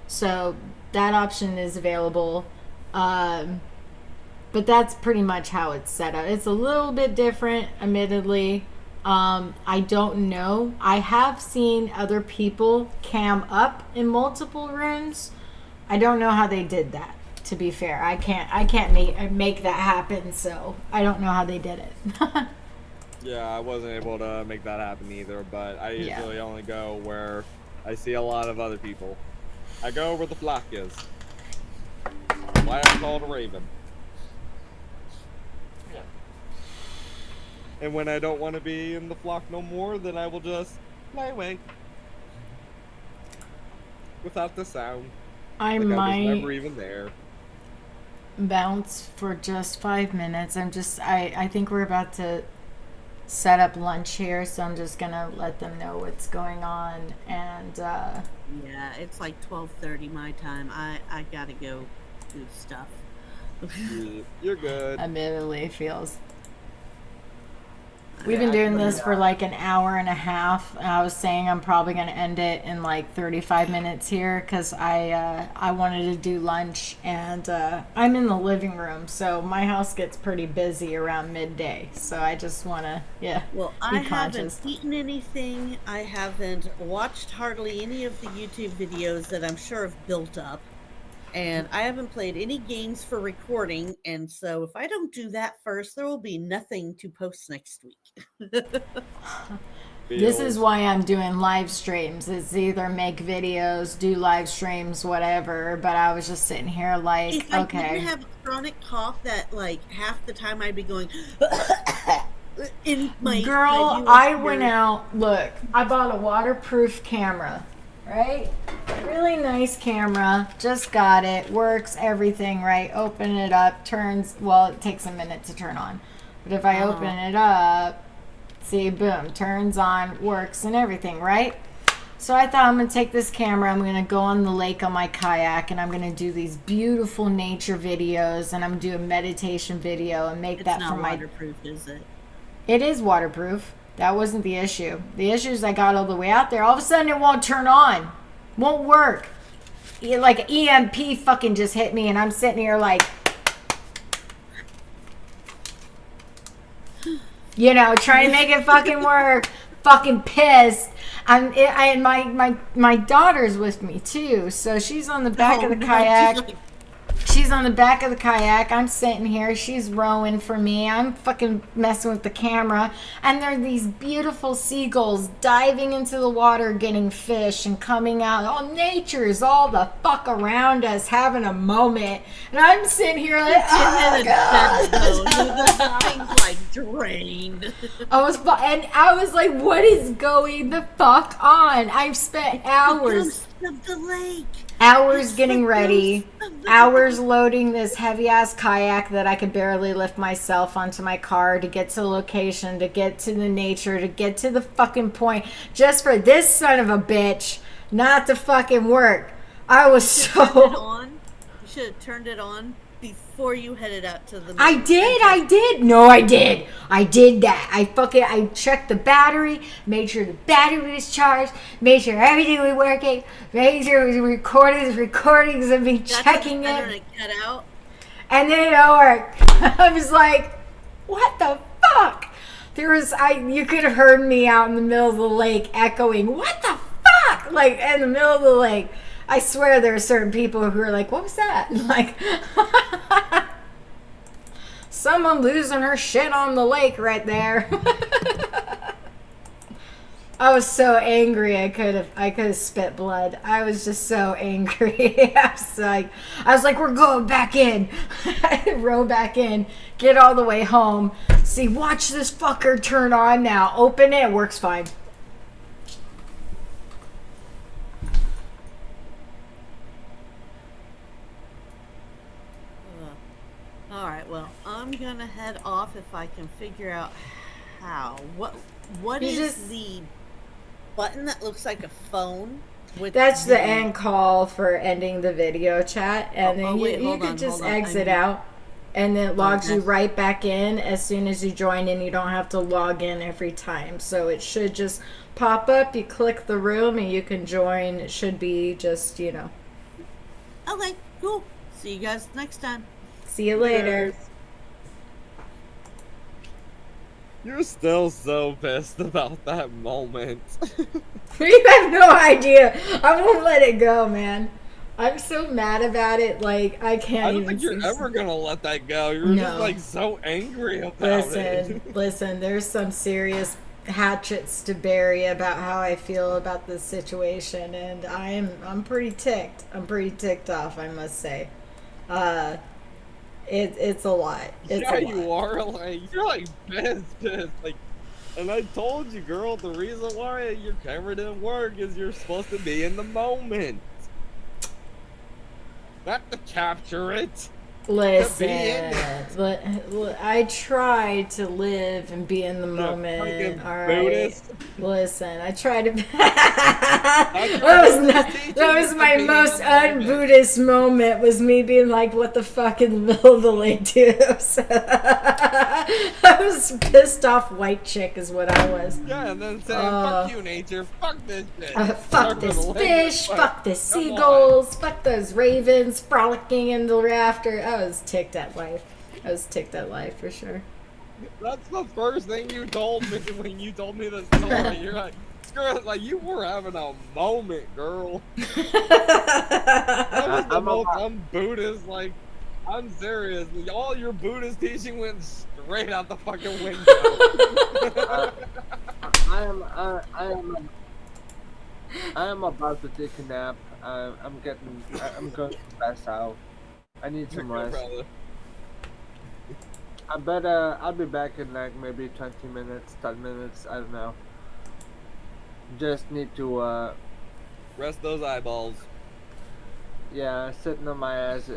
So that option is available. But that's pretty much how it's set up. It's a little bit different, admittedly. I don't know. I have seen other people cam up in multiple rooms. I don't know how they did that, to be fair. I can't make that happen, so I don't know how they did it. Yeah, I wasn't able to make that happen either, but I usually only go where I see a lot of other people. I go where the flock is. Why I'm called a raven. And when I don't want to be in the flock no more, then I will just fly away. Without the sound. I like might I was never even there. bounce for just 5 minutes. I think we're about to set up lunch here, so I'm just gonna let them know what's going on. And Yeah, it's like 12:30 my time. I gotta go do stuff. You're good. admittedly feels... We've been doing this for like an hour and a half. I was saying I'm probably going to end it in like 35 minutes here because I wanted to do lunch, and I'm in the living room, so my house gets pretty busy around midday. So I just want to, Well, be I conscious. haven't eaten anything. I haven't watched hardly any of the YouTube videos that I'm sure have built up. And I haven't played any games for recording. And so if I don't do that first, there will be nothing to post next week. This is why I'm doing live streams. It's either make videos, do live streams, whatever. But I was just sitting here like, If I okay. didn't have a chronic cough that like half the time I'd be going in my Girl, I went out. Look, I bought a waterproof camera, right? Really nice camera. Just got it. Works, everything, right? Open it up, turns. Well, it takes a minute to turn on. But if I open it up, see, boom, turns on, works, and everything, right? So I thought I'm going to take this camera, I'm going to go on the lake on my kayak, and I'm going to do these beautiful nature videos, and I'm going to do a meditation video and make that for my... It's not waterproof, is it? It is waterproof. That wasn't the issue. The issue is I got all the way out there. All of a sudden, it won't turn on. Won't work. Like EMP fucking just hit me, and I'm sitting here like... trying to make it fucking work. Fucking pissed. And my daughter's with me too, so she's on the back of the kayak. She's on the back of the kayak. I'm sitting here. She's rowing for me. I'm fucking messing with the camera. And there are these beautiful seagulls diving into the water, getting fish and coming out. Oh, nature's all the fuck around us, having a moment. And I'm sitting here like, oh, God. The thing's like drained. And I was like, what is going the fuck on? I've spent hours. The ghost of the lake. Hours It's getting the ready, ghost of the hours lake. loading this heavy ass kayak that I could barely lift myself onto my car to get to the location, to get to the nature, to get to the fucking point, just for this son of a bitch not to fucking work. I was Turned it so. on. You should have turned it on before you headed out to the. I did. No, I did. I did that. I checked the battery, made sure the battery was charged, made sure everything was working, made sure it was recordings of me checking That's it. it. Cut out. And then it worked. I was like, what the fuck? You could have heard me out in the middle of the lake echoing, what the fuck? Like, in the middle of the lake. I swear there are certain people who are like, what was that? Like, someone losing her shit on the lake right there. I was so angry I could have spit blood. I was just so angry. I was like, we're going back in. Row back in, get all the way home. See, watch this fucker turn on now. Open it, works fine. All right. Well, I'm gonna head off if I can figure out how. What is the button that looks like a phone? That's the end call for ending the video chat, and then you could just exit out, and then it logs you right back in as soon as you join in. You don't have to log in every time, so it should just pop up. You click the room, and you can join. It should be just, Okay, cool. See you guys next time. See you later. You're still so pissed about that moment. You have no idea. I won't let it go, man. I'm so mad about it. Like, I can't I don't even. think you're ever gonna let that go. You're just like so angry about it. Listen, there's some serious hatchets to bury about how I feel about this situation, and I'm pretty ticked. I'm pretty ticked off, I must say. It's a lot. It's yeah, a lot. you are. Like, you're like pissed. Like, and I told you, girl, the reason why your camera didn't work is you're supposed to be in the moment. Not to capture it. Listen, I try to live and be in the moment. All right. Buddhist. Listen, I try to. That was my most un-Buddhist moment. Was me being like, "What the fuck" in the middle of the lake, too. I was pissed off. White chick is what I was. Yeah, and then saying, "Fuck you, nature. Fuck this shit. Fuck this fish. Fuck the seagulls. Fuck those ravens frolicking in the rafter." I was ticked at life. I was ticked at life for sure. That's the first thing you told me when you told me this story. You're like, girl, like you were having a moment, girl. That was the most un-Buddhist. Like, I'm serious. All your Buddhist teaching went straight out the fucking window. I am about to take a nap. I'm going to pass out. I need some rest. I'll be back in like maybe 20 minutes, 10 minutes, I don't know. Just need to, rest those eyeballs. Yeah, sitting on my ass.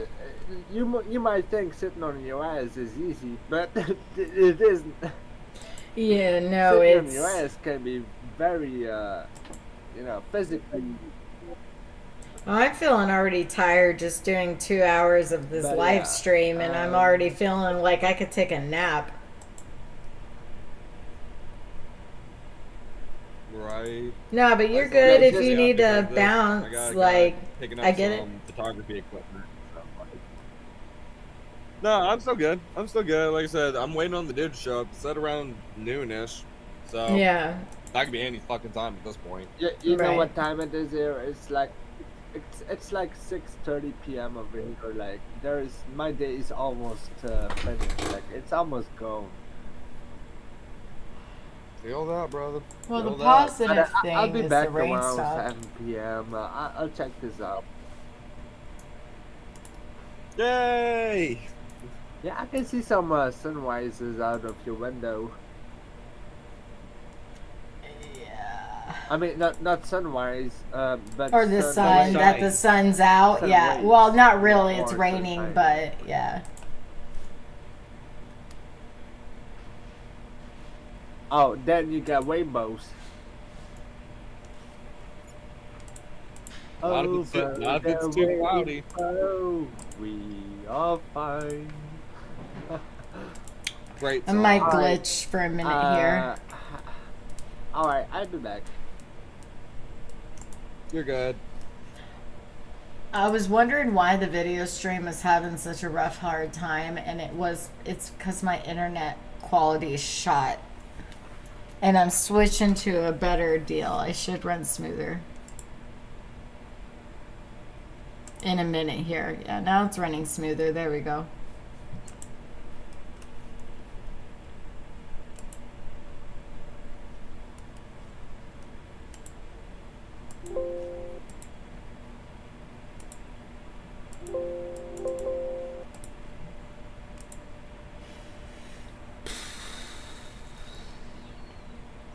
You might think sitting on your ass is easy, but it isn't. Yeah, no, sitting it's... on your ass can be very, physically... I'm feeling already tired just doing 2 hours of this live stream, and I'm already feeling like I could take a nap. Right. No, but you're good if you need to bounce. I get it. Photography equipment. No, I'm still good. Like I said, I'm waiting on the dude to show up. It's at around noonish. So yeah, that could be any fucking time at this point. You know what time it is here? It's like 6:30 p.m. over here. Like my day is almost finished. Like it's almost gone. Feel that, brother. well, Feel the that. positive thing I'll be is back the rain around stopped. 7 p.m. I'll check this out. Yay! Yeah, I can see some sunrises out of your window. Yeah. I mean, not sunrise, but Or the sun sun, rays. that the sun's out. Sun Yeah. rays. Well, not Yeah, really. It's or raining, sunshine. but yeah. Oh, then you got rainbows. Not if it's too, Over not if it's the too cloudy. rainbow, we are fine. Great I song. might Alright, glitch for a minute here. Alright, I'll be back. You're good. I was wondering why the video stream was having such a rough, hard time, and it's because my internet quality is shot. And I'm switching to a better deal. I should run smoother. In a minute here. Yeah, now it's running smoother. There we go.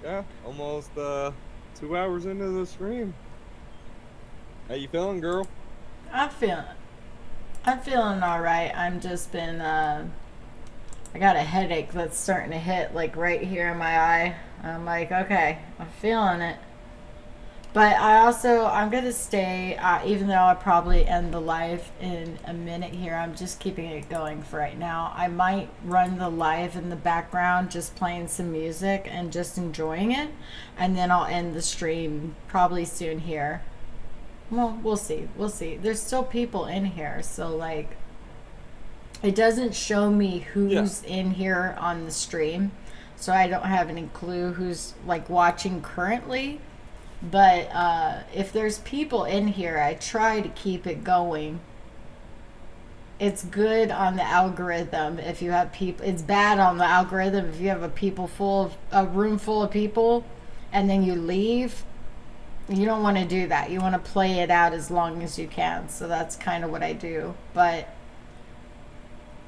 Yeah, almost 2 hours into the stream. How you feeling, girl? I'm feeling all right. I'm just been I got a headache that's starting to hit like right here in my eye. I'm like, okay, I'm feeling it. But I'm gonna stay, even though I probably end the live in a minute here. I'm just keeping it going for right now. I might run the live in the background, just playing some music and just enjoying it, and then I'll end the stream probably soon here. Well, we'll see. We'll see. There's still people in here, so like, it doesn't show me who's in here on the stream, so I don't have any clue who's like watching currently. But if there's people in here, I try to keep it going. It's good on the algorithm if you have people. It's bad on the algorithm if you have a room full of people, and then you leave. You don't want to do that. You want to play it out as long as you can. So that's kind of what I do. But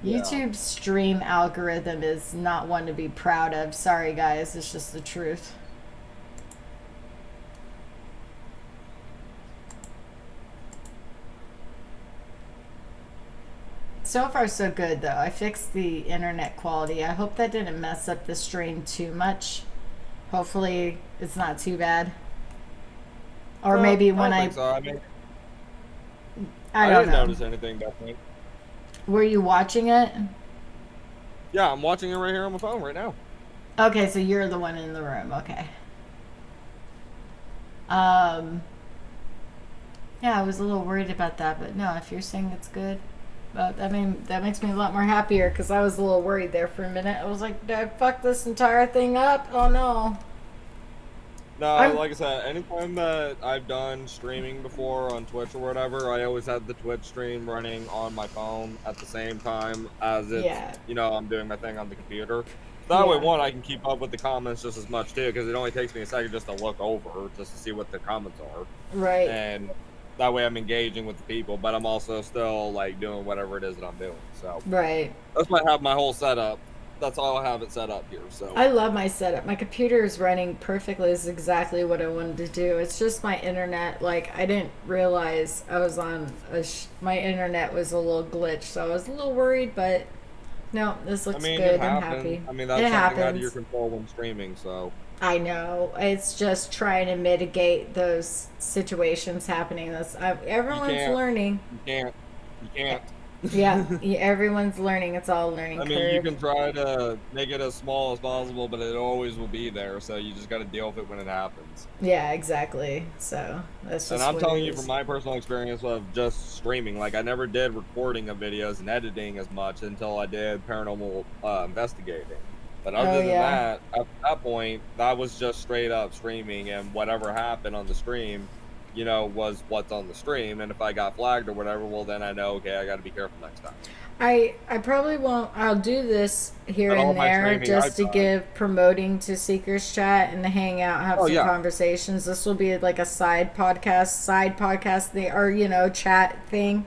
YouTube's stream algorithm is not one to be proud of. Sorry, guys. It's just the truth. So far, so good, though. I fixed the internet quality. I hope that didn't mess up the stream too much. Hopefully, it's not too bad. Or maybe when I don't think so. I mean, I didn't don't know. notice anything definitely. Were you watching it? Yeah, I'm watching it right here on my phone right now. Okay, so you're the one in the room. Okay. Yeah, I was a little worried about that, but no, if you're saying it's good, but I mean, that makes me a lot more happier because I was a little worried there for a minute. I was like, did I fuck this entire thing up? Oh no. No, like I said, anytime that I've done streaming before on Twitch or whatever, I always have the Twitch stream running on my phone at the same time as it's, I'm doing my thing on the computer. That way, one, I can keep up with the comments just as much, too, because it only takes me a second just to look over, just to see what the comments are. Right. And that way I'm engaging with the people, but I'm also still, like, doing whatever it is that I'm doing, so. Right. That's why I have my whole setup. That's all I have it set up here, so. I love my setup. My computer is running perfectly. This is exactly what I wanted to do. It's just my internet. Like, I didn't realize I was on my internet was a little glitch, so I was a little worried, but no, this looks good. I'm happy. I mean, that's something out of your control when streaming, so. I know. It's just trying to mitigate those situations happening. Everyone's learning. You can't. Yeah, everyone's learning. It's all learning curve. I mean, you can try to make it as small as possible, but it always will be there. So you just got to deal with it when it happens. Yeah, exactly. So that's just. And I'm telling you from my personal experience of just streaming, like I never did recording of videos and editing as much until I did paranormal investigating. But other than that, at that point, that was just straight up streaming, and whatever happened on the stream, was what's on the stream. And if I got flagged or whatever, well, then I know, okay, I got to be careful next time. I probably won't. I'll do this here and there just to give promoting to seekerschat and to hang out, have some conversations. This will be like a side podcast. They are, chat thing.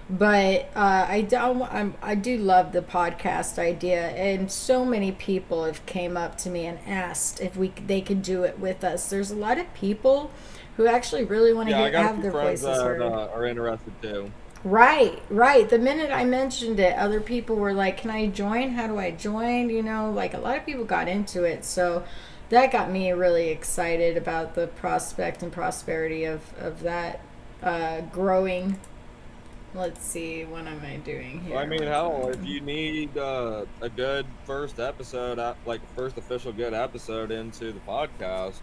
But I do love the podcast idea, and so many people have came up to me and asked if they could do it with us. There's a lot of people who actually really want to Yeah, I got a have few their friends voices that heard. are interested too. Right, right. The minute I mentioned it, other people were like, "Can I join? How do I join?" You know, like a lot of people got into it. So that got me really excited about the prospect and prosperity of that growing. Let's see, what am I doing here? I mean, hell, if you need a good first episode, like first official good episode into the podcast,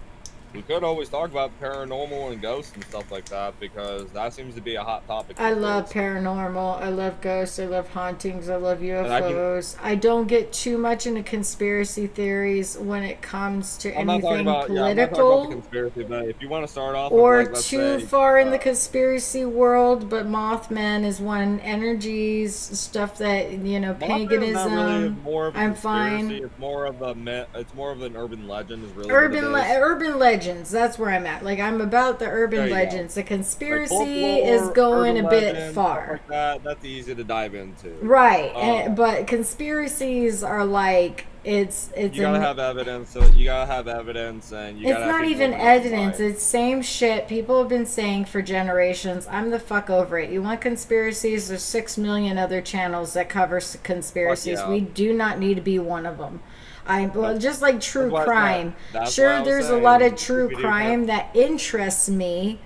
we could always talk about paranormal and ghosts and stuff like that because that seems to be a hot topic I these love days. paranormal. I love ghosts. I love hauntings. I love And I can, UFOs. I don't get too much into conspiracy theories when it comes to I'm not talking anything about, yeah, I'm not talking about the political conspiracy, but if you want to start off with, or like, let's too say, far in the conspiracy world. But Mothman is one. Energies, stuff that, you know, Mothman is not really paganism. more of a I'm conspiracy. fine. It's more of a myth. It's more of an urban legend, is really what it is. Urban legends. That's where I'm at. Like, I'm about the There urban you go. legends. The Like conspiracy is folklore, going urban a bit legends, far. stuff like that. That's easy to dive into. Right, Um, but conspiracies are like you gotta have evidence. So you gotta have evidence, and you it's gotta have not people even open up and buy evidence. it. It's same shit people have been saying for generations. I'm the fuck over it. You want conspiracies? There's 6 million other channels that cover conspiracies. yeah. We do not need to be one of them. Well, just like true That's why- crime. that's why I Sure, was there's a lot saying, of true if you do crime that interests me,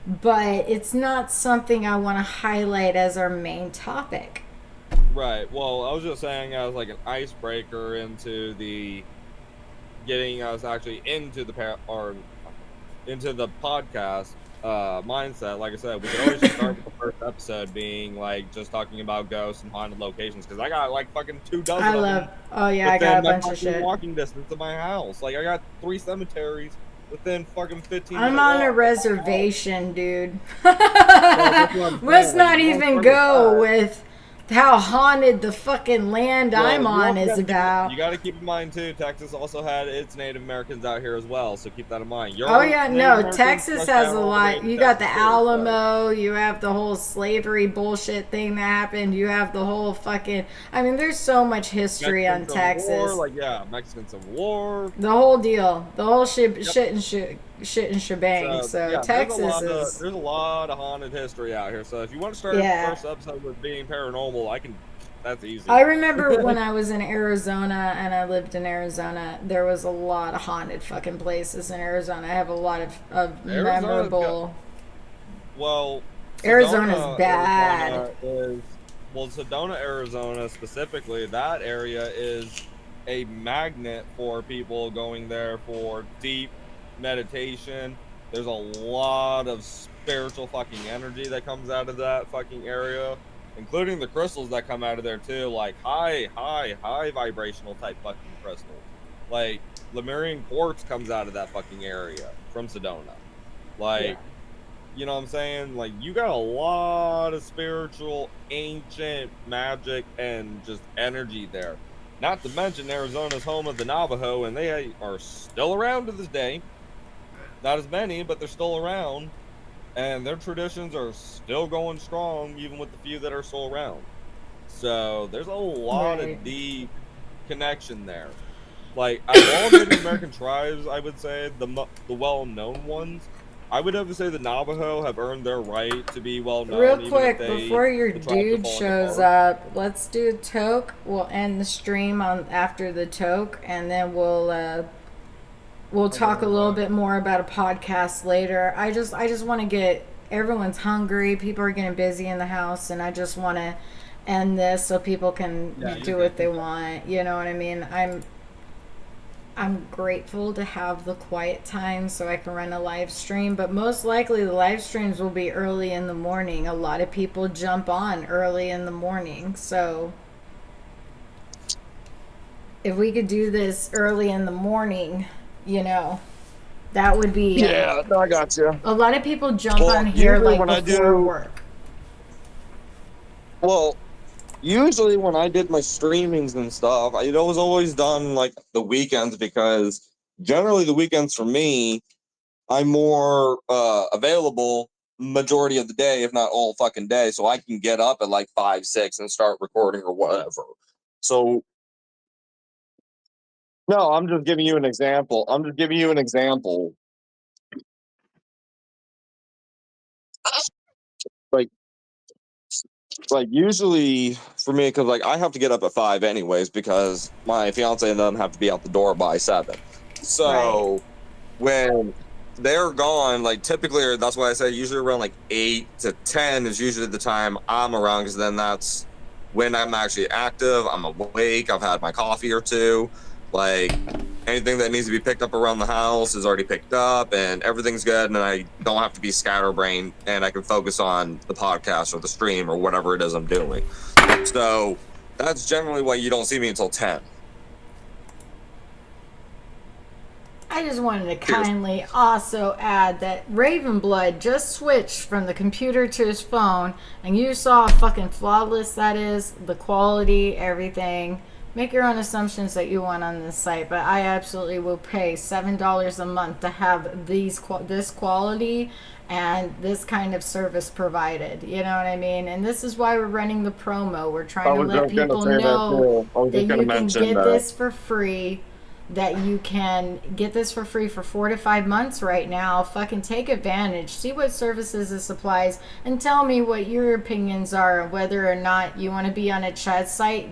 but it's not something I want to highlight as our main topic. Right. Well, I was just saying as like an icebreaker into the getting us actually into the into the podcast mindset. Like I said, we could always just start with the first episode being like just talking about ghosts and haunted locations because I got like fucking 24 I of love. them Oh yeah, I within got a my bunch of fucking shit. walking distance of my house. Like I got 3 cemeteries within fucking 15 I'm minute on a walk. reservation, dude. that's what I'm Let's saying, not like, you don't even start go with that. with how haunted the fucking land Well, I'm you on also is gotta about. you got to keep in mind too. Texas also had its Native Americans out here as well, so keep that in mind. Your Oh yeah, Native no, Americans Texas pushed has down a all the way lot. to You got the Texas too, so. Alamo, you have the whole slavery bullshit thing that happened, you have the whole fucking, I mean, there's so much history on Mexican Civil War, Texas. like yeah, Mexican Civil War. The whole deal. The whole shit, Yep. shit and shebang. So So yeah, Texas is, there's a lot of haunted history out here. So if you want to start the yeah. first episode with being paranormal, I can. That's easy. I remember when I was in Arizona and I lived in Arizona, there was a lot of haunted fucking places in Arizona. I have a lot of Arizona's memorable. Well, Arizona's Sedona, bad. Arizona Sedona, Arizona specifically, that area is a magnet for people going there for deep meditation. There's a lot of spiritual fucking energy that comes out of that fucking area, including the crystals that come out of there too, like high vibrational type fucking crystals. Like Lemurian quartz comes out of that fucking area from Sedona. Like, Yeah. you know what I'm saying? Like, you got a lot of spiritual, ancient magic and just energy there. Not to mention, Arizona's home of the Navajo, and they are still around to this day. Not as many, but they're still around. And their traditions are still going strong, even with the few that are still around. So, there's a lot Right. of deep connection there. Like, out of all Native American tribes, I would say the well-known ones, I would have to say the Navajo have earned their right to be well known. Real even quick, if before your the tribes are dude falling shows apart. up, let's do a toke. We'll end the stream on after the toke, and then we'll talk a little bit more about a podcast later. I just want to get everyone's hungry. People are getting busy in the house, and I just want to end this so people can Yeah, do you're what good. they want. You know what I mean? I'm grateful to have the quiet time so I can run a live stream, but most likely the live streams will be early in the morning. A lot of people jump on early in the morning, so if we could do this early in the morning, you know, that would be. Yeah, no, I got you. A lot of people jump Well, on here usually like when I before do- work. Well, usually when I did my streamings and stuff, it was always done like the weekends because generally the weekends for me, I'm more available majority of the day, if not all fucking day, so I can get up at like 5, 6 and start recording or whatever. So no, I'm just giving you an example. Like usually for me, because like I have to get up at 5 anyways because my fiance and them have to be out the door by 7. So when they're gone, like typically, that's why I say usually around like 8 to 10 is usually the time I'm around, because then that's when I'm actually active. I'm awake. I've had my coffee or two. Like anything that needs to be picked up around the house is already picked up, and everything's good. And I don't have to be scatterbrained, and I can focus on the podcast or the stream or whatever it is I'm doing. So that's generally why you don't see me until 10. I just wanted to kindly also add that Ravenblood just switched from the computer to his phone, and you saw how fucking flawless that is, the quality, everything. Make your own assumptions that you want on this site, but I absolutely will pay $7 a month to have this quality and this kind of service provided. You know what I mean? And this is why we're running the promo. We're trying to let people know that you can get this for free. That you can get this for free for 4 to 5 months right now. Fucking take advantage. See what services it supplies, and tell me what your opinions are, whether or not you want to be on a chat site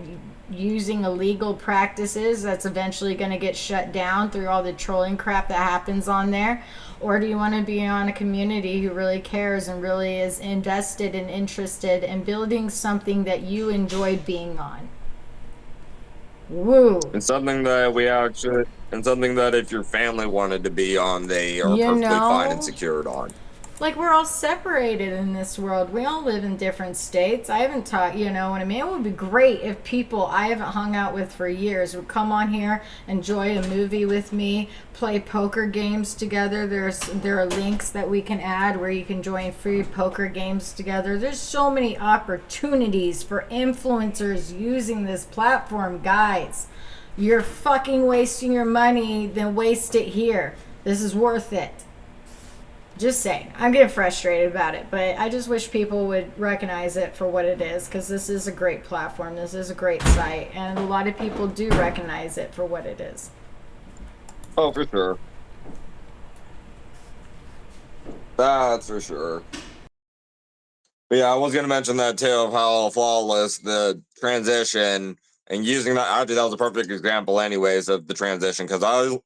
using illegal practices that's eventually going to get shut down through all the trolling crap that happens on there, or do you want to be on a community who really cares and really is invested and interested in building something that you enjoy being on. Woo. And something that if your family wanted to be on, they are perfectly fine and secured on. Like, we're all separated in this world. We all live in different states. I haven't taught, you know what I mean? It would be great if people I haven't hung out with for years would come on here, enjoy a movie with me, play poker games together. There are links that we can add where you can join free poker games together. There's so many opportunities for influencers using this platform, guys. You're fucking wasting your money, then waste it here. This is worth it. Just saying. I'm getting frustrated about it, but I just wish people would recognize it for what it is, because this is a great platform. This is a great site, and a lot of people do recognize it for what it is. Oh, for sure. That's for sure. But yeah, I was going to mention that too, of how flawless the transition and using that. Actually, that was a perfect example anyways of the transition, because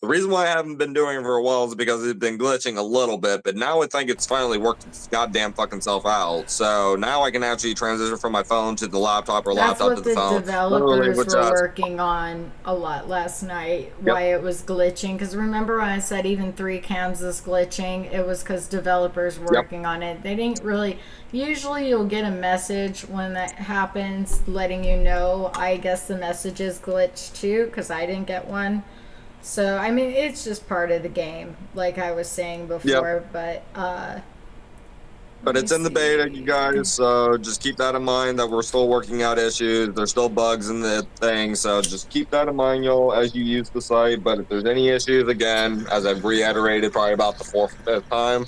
the reason why I haven't been doing it for a while is because it's been glitching a little bit, but now I think it's finally worked its goddamn fucking self out. So now I can actually transition from my phone to the laptop, or laptop to the phone. That's what the developers were working on a lot last night, why it was glitching. Because remember when I said even 3 cams is glitching? It was because developers were working on it. They didn't really... Usually you'll get a message when that happens letting you know. I guess the message is glitched too, because I didn't get one. So, I mean, it's just part of the game, like I was saying before, but it's in the beta, you guys, so just keep that in mind, that we're still working out issues. There's still bugs in the thing, so just keep that in mind, y'all, as you use the site. But if there's any issues, again, as I've reiterated probably about the 4th or 5th time,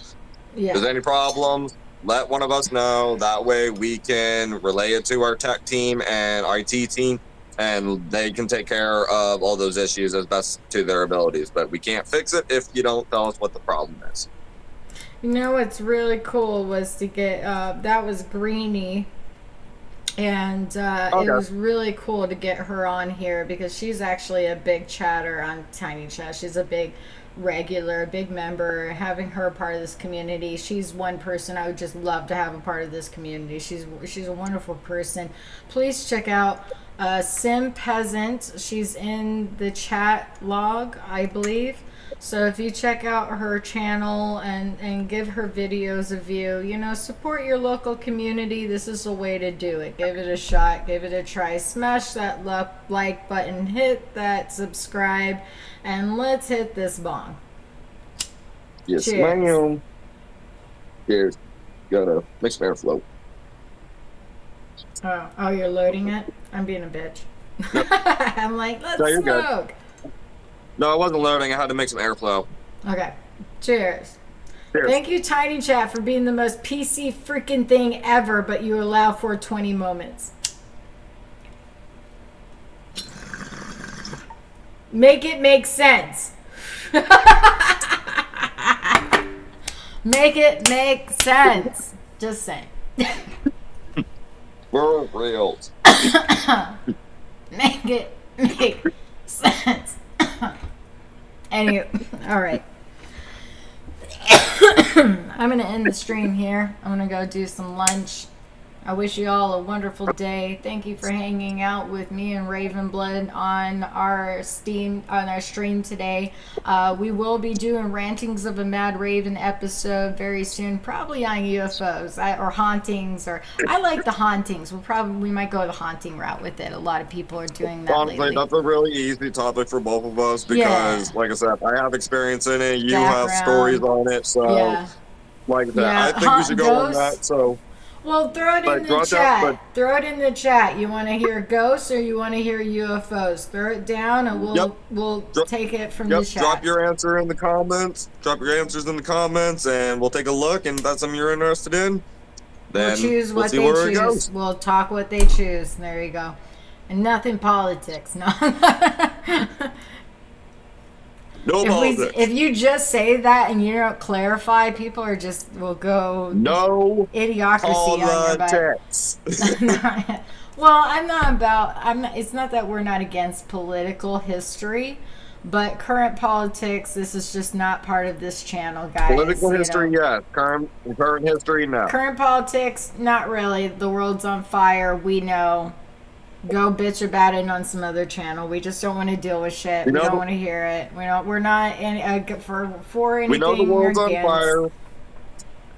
if there's any problems, let one of us know. That way we can relay it to our tech team and IT team, and they can take care of all those issues as best to their abilities. But we can't fix it if you don't tell us what the problem is. You know what's really cool was to get, that was Greenie, and it was really cool to get her on here, because she's actually a big chatter on Tiny Chat. She's a big regular, big member. Having her part of this community, she's one person I would just love to have a part of this community. She's a wonderful person. Please check out Sim Peasant. She's in the chat log, I believe. So if you check out her channel and give her videos a view, you know, support your local community. This is a way to do it. Give it a shot. Give it a try. Smash that like button. Hit that subscribe. And let's hit this bong. Yes, ma'am. Cheers. Gotta make some airflow. Oh, you're loading it? I'm being a bitch. I'm like, let's smoke. Good. No, I wasn't loading. I had to make some airflow. Okay. Cheers. Cheers. Thank you, Tiny Chat, for being the most PC freaking thing ever, but you allow for 20 moments. Make it make sense. Make it make sense. Just saying. We're reals. Make it make sense. Anyway, all right. I'm going to end the stream here. I'm going to go do some lunch. I wish you all a wonderful day. Thank you for hanging out with me and Ravenblood on our stream today. We will be doing Rantings of a Mad Raven episode very soon, probably on UFOs or hauntings. Or I like the hauntings. We might go the haunting route with it. A lot of people are doing that Honestly, lately. that's a really easy topic for both of us because, like I said, I have experience in it. You have Background. stories on it, so Yeah. like that. Yeah, I think we should go on ghosts. that. So. Well, throw it in the Draw it chat. down, Throw it in the chat. You want to hear ghosts or you want to hear UFOs? Throw it down and we'll take it from the chat. Drop your answer in the comments. Drop your answers in the comments, and we'll take a look. And if that's something you're interested in, then We'll choose what see they where it choose. goes. We'll talk what they choose. There you go. And nothing politics. No. No politics. If you just say that and you don't clarify, people are just will go No idiocracy on your butt. politics. Well, it's not that we're not against political history, but current politics, this is just not part of this channel, guys. Political history, yes. Current history, no. Current politics, not really. The world's on fire. We know. Go bitch about it on some other channel. We just don't want to deal with shit. We don't want to hear it. We're not for anything. We know the world's or on against. fire.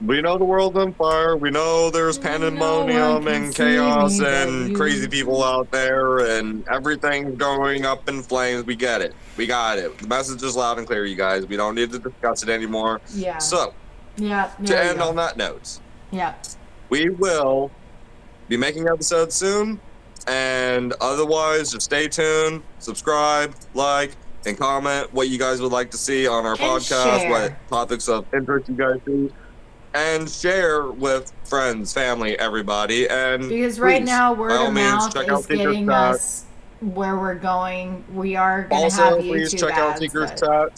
We know the world's on fire. We know there's pandemonium and chaos and crazy people out there and everything's going up in flames. We get it. We got it. The message is loud and clear, you guys. We don't need to discuss it anymore. Yeah. So, to end on that note, yeah, we will be making episodes soon. And otherwise, just stay tuned, subscribe, like, and comment what you guys would like to see on our podcast, share. what topics of interest you guys see, and share with friends, family, everybody. And because right please, now word by all of means, mouth check out is getting Seekerschat. us where we're going. We are going to Also, have please YouTube check out ads, but- Seekerschat.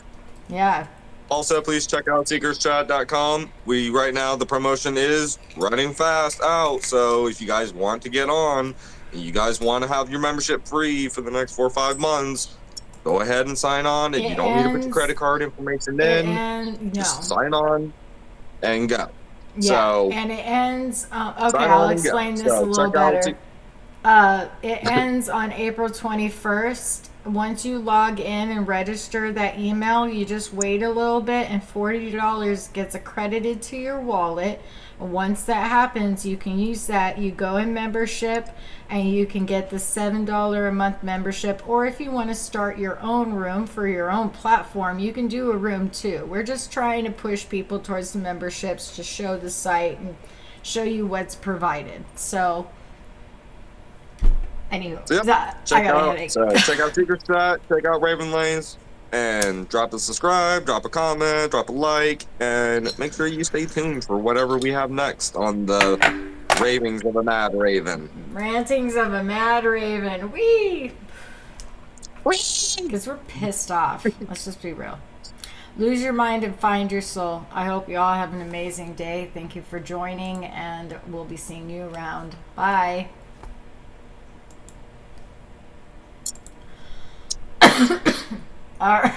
Yeah. Also, please check out seekerschat.com. Right now, the promotion is running fast out. So if you guys want to get on, and you guys want to have your membership free for the next 4 or 5 months, go ahead and sign on. And you don't need to put your credit card information in. Just sign on and go. Yeah, So, and it ends. Okay, sign I'll on and go. explain this So a little check out better. It ends on April 21st. Once you log in and register that email, you just wait a little bit and $40 gets accredited to your wallet. Once that happens, you can use that. You go in membership and you can get the $7 a month membership. Or if you want to start your own room for your own platform, you can do a room too. We're just trying to push people towards the memberships to show the site and show you what's provided. So, anyway, check out Seekerschat, check out Raven Lanes, and drop a subscribe, drop a comment, drop a like, and make sure you stay tuned for whatever we have next on the Ravings of a Mad Raven. Rantings of a Mad Raven. Whee! Because we're pissed off. Let's just be real. Lose your mind and find your soul. I hope you all have an amazing day. Thank you for joining, and we'll be seeing you around. Bye. All right.